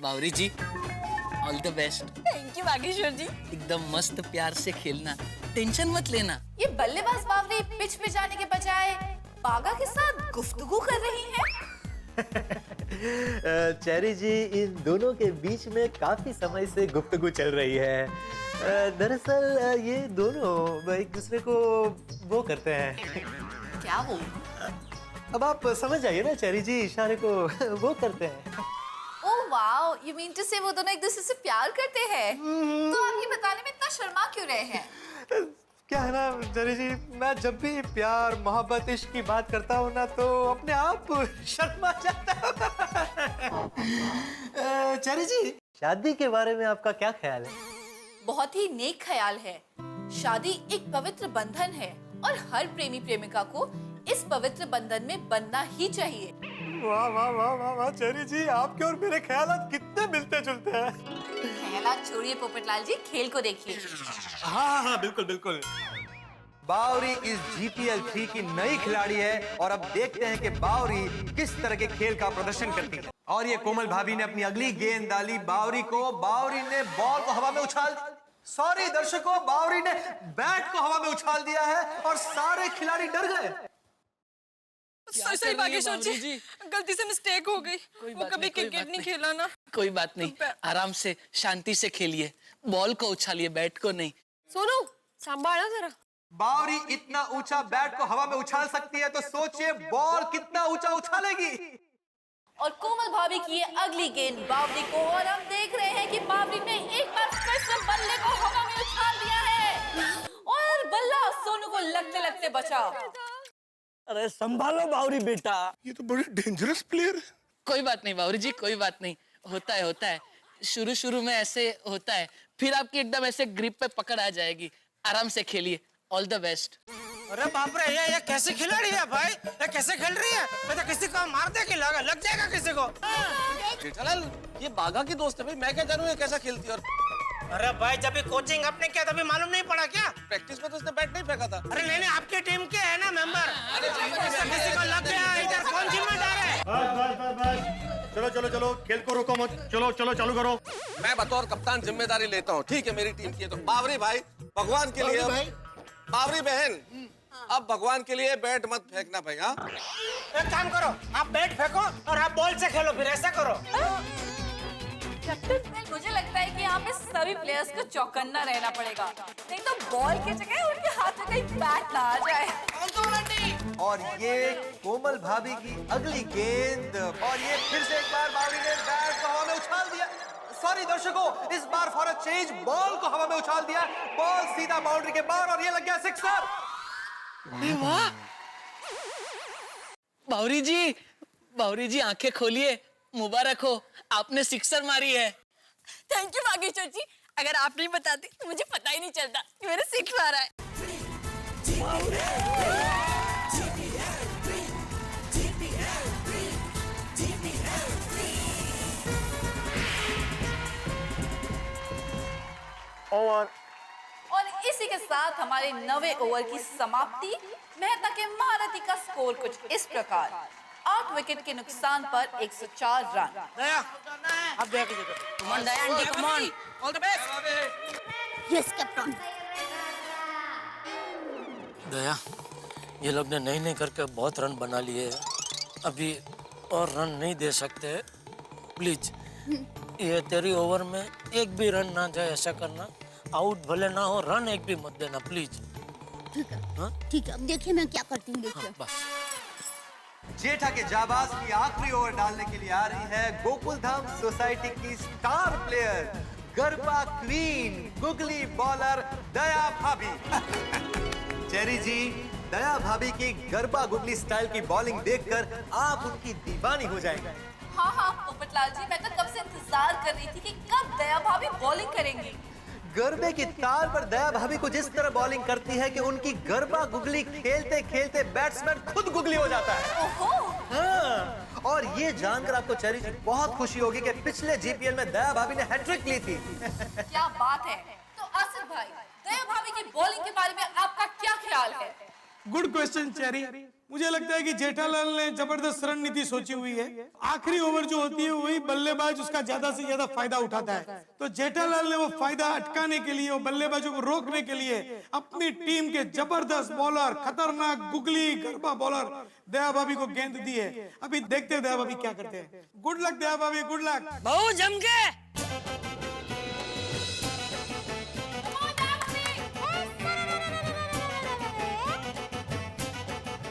Bawri ji, all the best. Thank you Bageshwar ji. एकदम मस्त प्यार से खेलना, टेंशन मत लेना। ये बल्लेबाज बावरी पिच पे जाने के बजाय बागा के साथ गुफ्तगू कर रही हैं। चेरी जी, इन दोनों के बीच में काफी समय से गुफ्तगू चल रही है। दरअसल ये दोनों एक दूसरे को वो करते हैं। क्या वो? अब आप समझ जाइए ना चेरी जी, इशारे को वो करते हैं। Oh wow, you mean to say वो दोनों एक दूसरे से प्यार करते हैं? तो आप ये बताने में इतना शर्मा क्यों रहे हैं? क्या है ना चेरी जी, मैं जब भी प्यार मोहब्बत इश्क की बात करता हूँ ना तो अपने आप शर्मा जाता हूँ। चेरी जी, शादी के बारे में आपका क्या ख्याल है? बहुत ही नेक ख्याल है। शादी एक पवित्र बंधन है और हर प्रेमी प्रेमिका को इस पवित्र बंधन में बनना ही चाहिए। वाह वाह वाह वाह वाह चेरी जी, आपके और मेरे ख्यालात कितने मिलते जुलते हैं। ख्यालात छोड़िए पोपटलाल जी, खेल को देखिए। हाँ हाँ बिल्कुल बिल्कुल। बावरी इस GPL 3 की नई खिलाड़ी है और अब देखते हैं कि बावरी किस तरह के खेल का प्रदर्शन करती है। और ये कोमल भाभी ने अपनी अगली गेंद डाली बावरी को। बावरी ने बॉल को हवा में उछाल, सॉरी दर्शकों, बावरी ने बैट को हवा में उछाल दिया है और सारे खिलाड़ी डर गए। सही बागेश्वर जी, गलती से मिस्टेक हो गई। वो कभी क्रिकेट नहीं खेला ना। कोई बात नहीं, आराम से शांति से खेलिए, बॉल को उछालिए, बैट को नहीं। सोनू संभाला जरा। बावरी इतना ऊंचा बैट को हवा में उछाल सकती है तो सोचिए बॉल कितना ऊंचा उछालेगी। और कोमल भाभी की ये अगली गेंद बावरी को, और हम देख रहे हैं कि बावरी ने एक बार फिर से बल्ले को हवा में उछाल दिया है और बल्ला सोनू को लगते लगते बचा। अरे संभालो बावरी बेटा, ये तो बड़ी डेंजरस प्लेयर है। कोई बात नहीं बावरी जी, कोई बात नहीं, होता है होता है। शुरू में ऐसे होता है, फिर आपकी एकदम ऐसे ग्रिप पे पकड़ आ जाएगी। आराम से खेलिए, ऑल द बेस्ट। अरे बाप रे, ये कैसे खिलाड़ी है भाई? ये कैसे खेल रही है? मैं तो किसी को मार दे के लग जाएगा किसी को। जेठालाल, ये बागा की दोस्त है भाई, मैं क्या जानूं ये कैसा खेलती है। और अरे भाई, जब भी कोचिंग आपने किया तभी मालूम नहीं पड़ा क्या? प्रैक्टिस में तो उसने बैट नहीं फेंका था। अरे नहीं, आपके टीम के है ना मेंबर, किसी को लग गया इधर, कौन जिम्मेदार है? बस चलो चलो चलो, खेल को रोको मत, चलो चलो चालू करो। मैं बतौर कप्तान जिम्मेदारी लेता हूँ, ठीक है मेरी टीम की है तो। बावरी भाई, भगवान के लिए, बावरी बहन, अब भगवान के लिए बैट मत फेंकना भाई। हाँ, एक काम करो, आप बैट फेंको और आप बॉल से खेलो, फिर ऐसा करो। मुझे लगता है कि यहाँ पे सभी प्लेयर्स को चौकन्ना रहना पड़ेगा, नहीं तो बॉल की जगह उनके हाथ में कहीं बैट ना आ जाए। और ये कोमल भाभी की अगली गेंद, और ये फिर से एक बार बावरी ने बैट को हवा में उछाल दिया। सॉरी दर्शकों, इस बार फॉर अ चेंज बॉल को हवा में उछाल दिया। बॉल सीधा बाउंड्री के बाहर और ये लग गया सिक्सर। वाह बावरी जी आंखें खोलिए, मुबारक हो, आपने सिक्सर मारी है। थैंक यू बागेश्वर जी, अगर आप नहीं बताते तो मुझे पता ही नहीं चलता कि मैंने सिक्स मारा है। और इसी के साथ हमारे 9वें ओवर की समाप्ति। मेहता के महारथी का स्कोर कुछ इस प्रकार, 8 विकेट के नुकसान पर 104 रन। दया, अब दया कीजिए। Come on Daya aunty, come on, all the best. Yes captain. Daya, ये लोग ने नहीं करके बहुत रन बना लिए हैं, अभी और रन नहीं दे सकते, प्लीज ये तेरी ओवर में एक भी रन ना जाए, ऐसा करना। आउट भले ना हो, रन एक भी मत देना प्लीज। ठीक है, ठीक है, अब देखिए मैं क्या करती हूँ, देखिए। बस जेठा के जाबाज की आखिरी ओवर डालने के लिए आ रही है गोकुलधाम सोसाइटी की star player, garba queen, googly bowler Daya Bhabhi. Cherry ji, Daya Bhabhi की गरबा गुगली स्टाइल की बॉलिंग देखकर आप उनकी दीवानी हो जाएंगे। हाँ हाँ पोपटलाल जी, मैं तो कब से इंतजार कर रही थी कि कब दया भाभी बॉलिंग करेंगी। गरबे की ताल पर दया भाभी को जिस तरह बॉलिंग करती है कि उनकी गरबा गुगली खेलते खेलते बैट्समैन खुद गुगली हो जाता है। ओहो। हाँ, और ये जानकर आपको चेरी जी बहुत खुशी होगी कि पिछले GPL में दया भाभी ने हैट्रिक ली थी। क्या बात है। तो आसिफ भाई, दया भाभी की बॉलिंग के बारे में आपका क्या ख्याल है? Good question cherry. मुझे लगता है कि जेठालाल ने जबरदस्त रणनीति सोची हुई है। आखिरी ओवर जो होती है वही बल्लेबाज उसका ज्यादा से ज्यादा फायदा उठाता है। तो जेठालाल ने वो फायदा अटकाने के लिए, वो बल्लेबाजों को रोकने के लिए अपनी टीम के जबरदस्त बॉलर, खतरनाक गुगली गरबा बॉलर दया भाभी को गेंद दी है। अभी देखते हैं दया भाभी क्या करते हैं। गुड लक दया भाभी, गुड लक। बहुत जम के।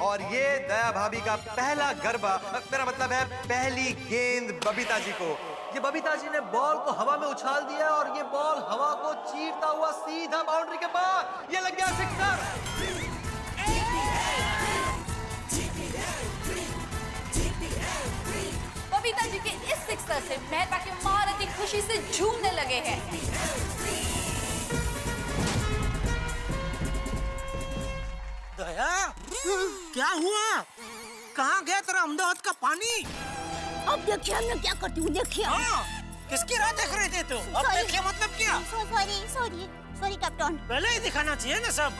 और ये दया भाभी का पहला गरबा, मेरा मतलब है पहली गेंद बबीता जी को। ये बबीता जी ने बॉल को हवा में उछाल दिया और ये बॉल हवा को चीरता हुआ सीधा बाउंड्री के पार, ये लग गया सिक्सर। बबीता जी के इस सिक्सर से मेहता के महारथी खुशी से झूमने लगे हैं। दया, क्या हुआ? कहाँ गया तेरा अहमदाबाद का पानी? अब देखिए हमने क्या करती हूँ, देखिए। हाँ, किसकी राह देख रहे थे तुम? अब देखिए मतलब क्या? Sorry captain. पहले ही दिखाना चाहिए ना सब।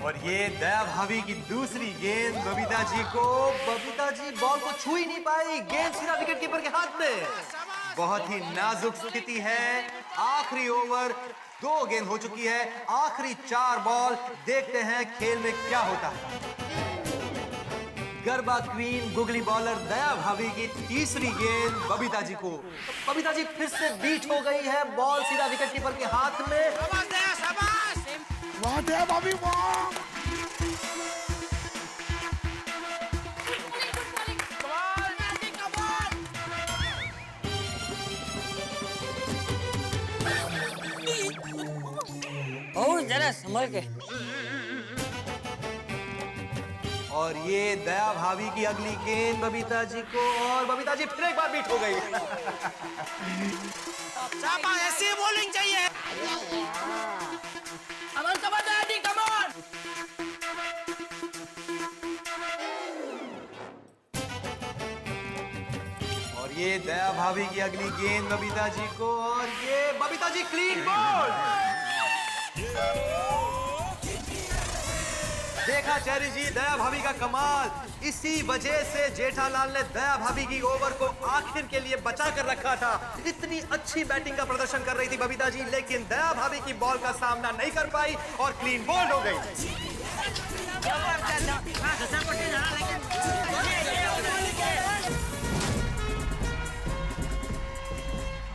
और ये दया भाभी की दूसरी गेंद बबीता जी को। बबीता जी बॉल को छू ही नहीं पाई, गेंद सीधा विकेट कीपर के हाथ में। बहुत ही नाजुक स्थिति है। आखिरी ओवर, 2 गेंद हो चुकी है, आखिरी 4 बॉल। देखते हैं खेल में क्या होता है। Garba queen googly bowler Daya Bhabhi की तीसरी गेंद बबीता जी को। बबीता जी फिर से बीट हो गई है, बॉल सीधा विकेट कीपर के हाथ में। वाह दया भाभी, वाह। और जरा संभल के। और ये दया भाभी की अगली गेंद बबीता जी को, और बबीता जी फिर एक बार बीट हो गई। शाबाश, ऐसी बॉलिंग चाहिए। और ये दया भाभी की अगली गेंद बबीता जी को, और ये बबीता जी क्लीन बॉल। देखा चेरी जी दया भाभी का कमाल। इसी वजह से जेठालाल ने दया भाभी की ओवर को आखिर के लिए बचा कर रखा था। इतनी अच्छी बैटिंग का प्रदर्शन कर रही थी बबीता जी, लेकिन दया भाभी की बॉल का सामना नहीं कर पाई और क्लीन बॉल हो गई।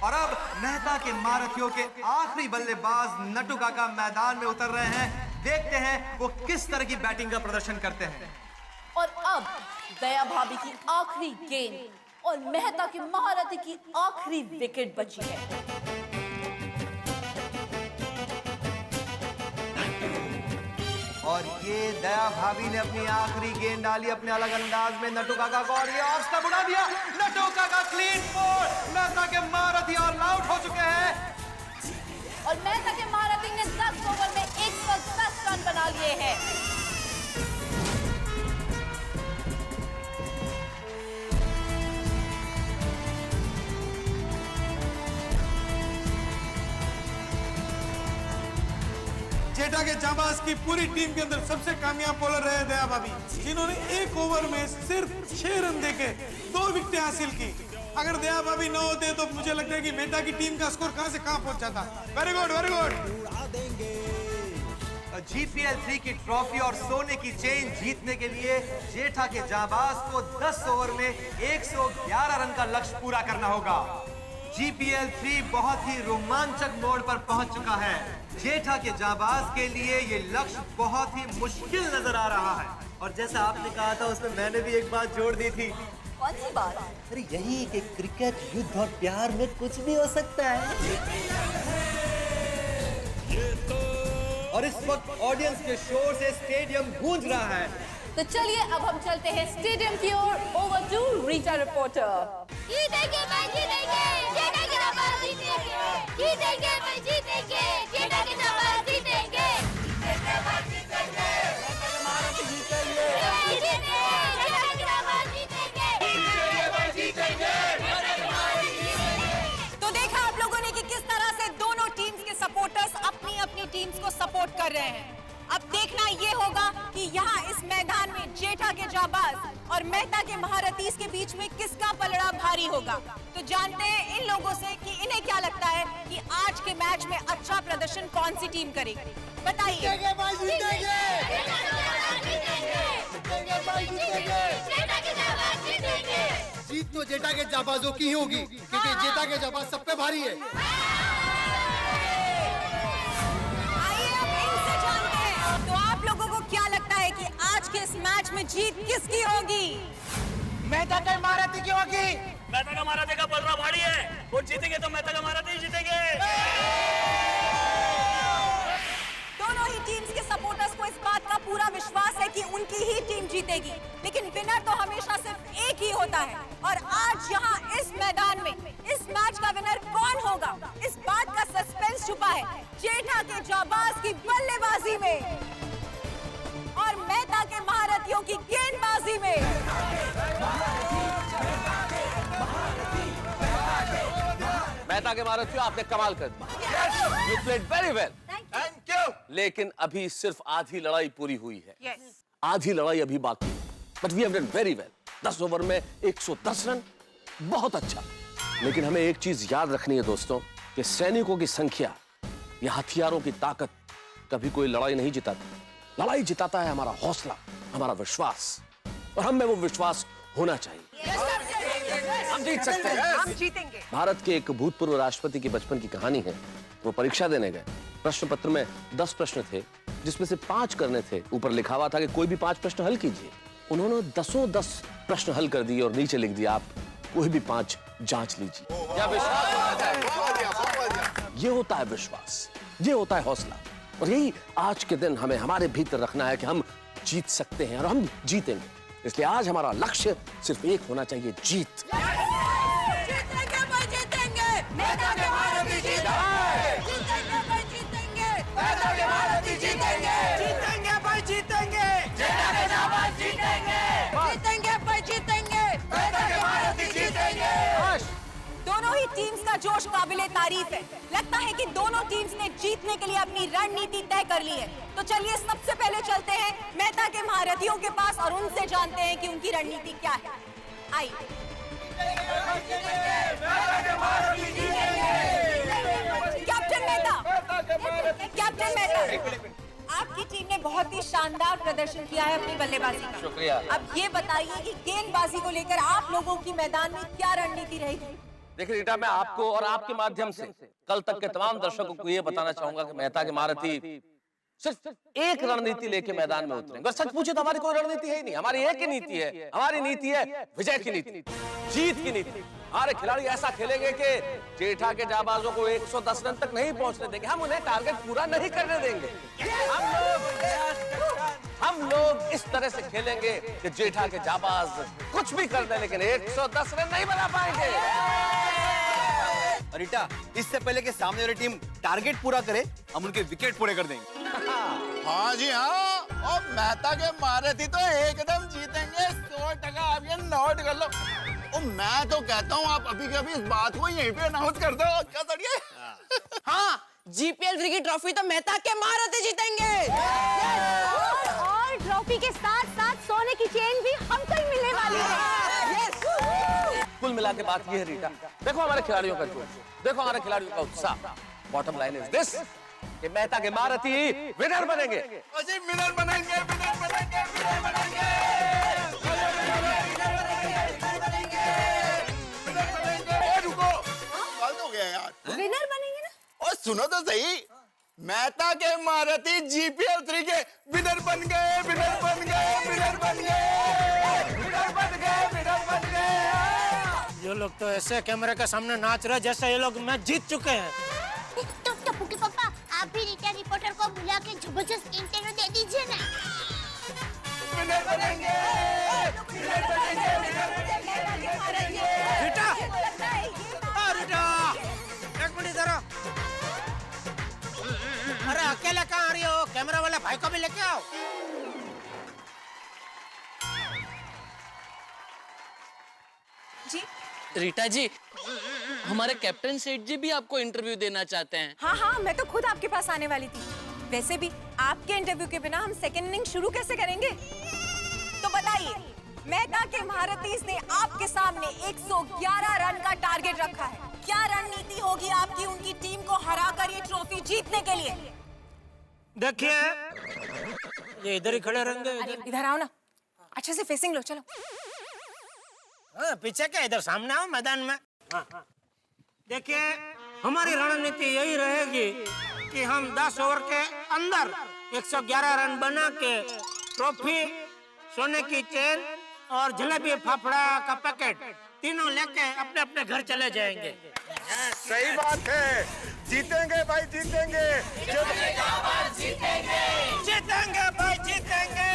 और अब मेहता के महारथियों के आखिरी बल्लेबाज नटू काका मैदान में उतर रहे हैं। देखते हैं वो किस तरह की बैटिंग का प्रदर्शन करते हैं। और अब दया भाभी की आखिरी गेंद और मेहता के महारथी की आखिरी विकेट बची है। और ये दया भाभी ने अपनी आखिरी गेंद डाली अपने अलग अंदाज में नटू काका को, और ये ऑफ स्टंप उड़ा दिया। नटू काका क्लीन बॉल। मेहता के महारथी ऑल आउट हो चुके हैं। और मेहता के महारथी ने 10 ओवर में 110 रन बना लिए हैं। जेठा के जाबाज की पूरी टीम के अंदर सबसे कामयाब बॉलर रहे दया भाभी, जिन्होंने 1 ओवर में सिर्फ 6 रन देके 2 विकेटें हासिल की। अगर दया भाभी न होते तो मुझे लगता है कि मेहता की टीम का स्कोर कहां से कहां पहुंच जाता। Very good, very good. GPL 3 की ट्रॉफी और सोने की चेन जीतने के लिए जेठा के जाबाज को 10 ओवर में 111 रन का लक्ष्य पूरा करना होगा। GPL 3 बहुत ही रोमांचक मोड़ पर पहुंच चुका है। जेठा के जाबाज के लिए ये लक्ष्य बहुत ही मुश्किल नजर आ रहा है। और जैसा आपने कहा था उसमें मैंने भी एक बात जोड़ दी थी। कौन सी बात? अरे यही कि क्रिकेट, युद्ध और प्यार में कुछ भी हो सकता है। और इस वक्त ऑडियंस के शोर से स्टेडियम गूंज रहा है। तो चलिए अब हम चलते हैं स्टेडियम की ओर। Over to Rita reporter. जीतेंगे भाई, जीतेंगे। जेठा के जाबाज जीतेंगे। जीतेंगे भाई, जीतेंगे। जेठा के जाबाज जीतेंगे। जेठा के जाबाज जीतेंगे। तो देखा आप लोगों ने कि किस तरह से दोनों टीम्स के सपोर्ट कर रहे हैं। अब देखना ये होगा कि यहाँ इस मैदान में जेठा के जाबाज और मेहता के महारथी के बीच में किसका पलड़ा भारी होगा। तो जानते हैं इन लोगों से कि इन्हें क्या लगता है कि आज के मैच में अच्छा प्रदर्शन कौन सी टीम करेगी। बताइए। जीत तो जेठा के जाबाजों की ही होगी, क्योंकि जेठा के जाबाज सब पे भारी है। तो आप लोगों को क्या लगता है कि आज के इस मैच में जीत किसकी होगी? मेहता के महारथी की होगी। मेहता का महारथी का पलड़ा भारी है, वो जीतेंगे तो मेहता का महारथी जीतेंगे। दोनों ही टीम्स के सपोर्टर्स को इस बात का पूरा विश्वास है कि उनकी ही टीम जीतेगी, लेकिन विनर तो हमेशा सिर्फ एक ही होता है। और आज यहाँ इस मैदान में इस मैच का विनर कौन होगा, इस बात का सस्पेंस छुपा है जेठा के जाबाज की बल्लेबाजी में और मेहता के महारथियों की गेंदबाजी में। मेहता के महारथियों, आपने कमाल कर दिया। You played very well. Thank you. लेकिन अभी सिर्फ आधी लड़ाई पूरी हुई है। Yes. आधी लड़ाई अभी बाकी है। But we have done very well. 10 over में 110 रन, बहुत अच्छा। लेकिन हमें एक चीज याद रखनी है दोस्तों, कि सैनिकों की संख्या या हथियारों की ताकत कभी कोई लड़ाई नहीं जिताती। लड़ाई जिताता है हमारा हौसला, हमारा विश्वास, और हम में वो विश्वास होना चाहिए। हम जीत सकते हैं। हम जीतेंगे। भारत के एक भूतपूर्व राष्ट्रपति की बचपन की कहानी है। वो परीक्षा देने गए, प्रश्न पत्र में 10 प्रश्न थे, जिसमें से 5 करने थे। ऊपर लिखा हुआ था कि कोई भी 5 प्रश्न हल कीजिए। उन्होंने 10 प्रश्न हल कर दिए और नीचे लिख दिया आप कोई भी 5 जांच लीजिए। क्या विश्वास होता है? ये होता है विश्वास, ये होता है हौसला, और यही आज के दिन हमें हमारे भीतर रखना है कि हम जीत सकते हैं और हम जीतेंगे। इसलिए आज हमारा लक्ष्य सिर्फ एक होना चाहिए, जीत। जीतेंगे भाई, जीतेंगे। मेहता के महारथी जीतेंगे। जीतेंगे भाई, जीतेंगे। मेहता के महारथी जीतेंगे। जीतेंगे भाई, जीतेंगे। जेठा के जाबाज जीतेंगे। जीतेंगे भाई, जीतेंगे। मेहता के महारथी जीतेंगे। दोनों ही टीम्स का जोश काबिले तारीफ है। लगता है कि दोनों टीम्स ने जीतने के लिए अपनी रणनीति तय कर ली है। तो चलिए सबसे पहले चलते हैं मेहता के महारथियों के पास और उनसे जानते हैं कि उनकी रणनीति क्या है। आइए। कैप्टन मेहता, कैप्टन मेहता, आपकी टीम ने बहुत ही शानदार प्रदर्शन किया है अपनी बल्लेबाजी का। शुक्रिया। अब ये बताइए कि गेंदबाजी को लेकर आप लोगों की मैदान में क्या रणनीति रहेगी? देखिए रीटा, मैं आपको और आपके माध्यम से कल तक के तमाम दर्शकों को ये बताना चाहूंगा कि मेहता के महारथी सिर्फ एक रणनीति लेके मैदान में उतरेंगे। और सच पूछे तो हमारी कोई रणनीति है ही नहीं। हमारी एक ही नीति है, हमारी नीति है विजय की नीति, जीत की नीति। हमारे खिलाड़ी ऐसा खेलेंगे कि जेठा के जाबाजों को 110 रन तक नहीं पहुंचने देंगे। हम उन्हें टारगेट पूरा नहीं करने देंगे। हम लोग इस तरह से खेलेंगे कि जेठा के जाबाज कुछ भी कर दें, लेकिन 110 रन नहीं बना पाएंगे। रीटा, इससे पहले कि सामने वाली टीम टारगेट पूरा करे, हम उनके विकेट पूरे कर देंगे। हाँ जी हाँ, और मेहता के महारथी तो एकदम जीतेंगे 100%। आप ये नोट कर लो। और मैं तो कहता हूँ आप अभी के अभी इस बात को यहीं पे अनाउंस कर दो। क्या सड़िए? हाँ, जीपीएल 3 की ट्रॉफी तो मेहता के महारथी जीतेंगे। और ट्रॉफी के साथ साथ सोने की चेन भी हमको ही मिलने वाली है। कुल मिला के बात ये है रीटा, देखो हमारे खिलाड़ियों का जोश, देखो हमारे खिलाड़ियों का उत्साह। बॉटम लाइन इज दिस कि मेहता के महारथी विनर बनेंगे। अजी विनर बनेंगे, विनर बनेंगे, विनर बनेंगे। रुको, गलत हो गया यार। विनर बनेंगे ना? और सुनो तो सही, मेहता के महारथी जीपीएल 3 के विनर बन गए, विनर बन गए, विनर बन गए, विनर बन गए, विनर बन गए। ये लोग तो ऐसे कैमरे के सामने नाच रहे जैसे ये लोग मैच जीत चुके हैं। तो टप्पू के पापा, आप भी रीटा रिपोर्टर को बुला के जबरदस्त इंटरव्यू दे दीजिए ना। विनर बनेंगे, विनर बनेंगे, विनर बनेंगे। रीटा, रीटा, एक मिनट जरा। अरे अकेले कहाँ आ रही हो? कैमरा वाला भाई को भी लेके आओ। जी रीटा जी, हमारे कैप्टन सेठ जी भी आपको इंटरव्यू देना चाहते हैं। हाँ हाँ, मैं तो खुद आपके पास आने वाली थी। वैसे भी आपके इंटरव्यू के बिना हम सेकेंड इनिंग शुरू कैसे करेंगे? तो बताइए, मेहता के महारथीज ने आपके सामने 111 रन का टारगेट रखा है। क्या रणनीति होगी आपकी उनकी टीम को हराकर ये ट्रॉफी जीतने के लिए? देखिए, ये इधर ही खड़े रहेंगे। इधर आओ ना, अच्छे से फेसिंग लो। चलो पीछे क्या, इधर सामने आओ मैदान में। देखिए, हमारी रणनीति यही रहेगी कि हम 10 ओवर के अंदर 111 रन बना के ट्रॉफी, सोने की चेन और जलेबी फाफड़ा का पैकेट तीनों लेके अपने अपने घर चले जाएंगे। सही बात है, जीतेंगे भाई जीतेंगे, जीतेंगे भाई जीतेंगे, जीतेंगे भाई जीतेंगे,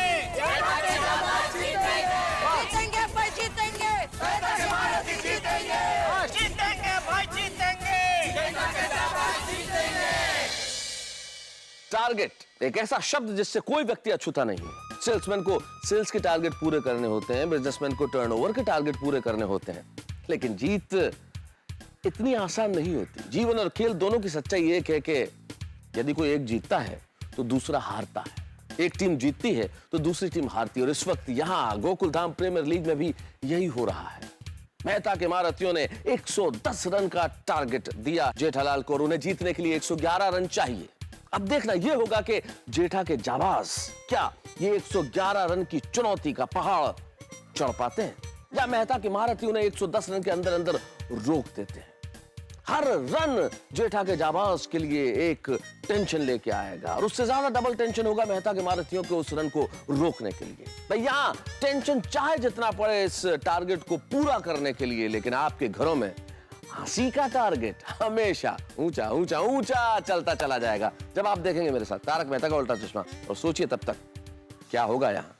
जीतेंगे भाई जीतेंगे, जीतेंगे भाई जीतेंगे। टारगेट एक ऐसा शब्द जिससे कोई व्यक्ति अछूता नहीं है। सेल्समैन को सेल्स के टारगेट पूरे करने होते हैं, बिजनेसमैन को टर्नओवर के टारगेट पूरे करने होते हैं, लेकिन जीत इतनी आसान नहीं होती। जीवन और खेल दोनों की सच्चाई एक है कि यदि कोई एक जीतता है तो दूसरा हारता है, एक टीम जीतती है तो दूसरी टीम हारती है। और इस वक्त यहाँ गोकुलधाम प्रीमियर लीग में भी यही हो रहा है। मेहता के महारथियों ने 110 रन का टारगेट दिया जेठालाल को और उन्हें जीतने के लिए 111 रन चाहिए। अब देखना यह होगा कि जेठा के जाबाज क्या ये 111 रन की चुनौती का पहाड़ चढ़ पाते हैं या मेहता के महारथी उन्हें 110 रन के अंदर अंदर रोक देते हैं। हर रन जेठा के जाबाज के लिए एक टेंशन लेके आएगा और उससे ज्यादा डबल टेंशन होगा मेहता के महारथियों के उस रन को रोकने के लिए। भाई यहाँ टेंशन चाहे जितना पड़े इस टारगेट को पूरा करने के लिए, लेकिन आपके घरों में हंसी का टारगेट हमेशा ऊंचा ऊंचा ऊंचा चलता चला जाएगा जब आप देखेंगे मेरे साथ तारक मेहता का उल्टा चश्मा। और सोचिए तब तक क्या होगा यहाँ।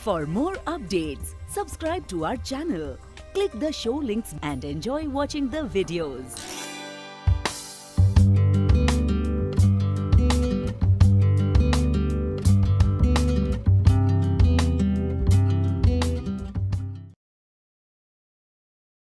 For more updates, subscribe to our channel, click the show links and enjoy watching the videos.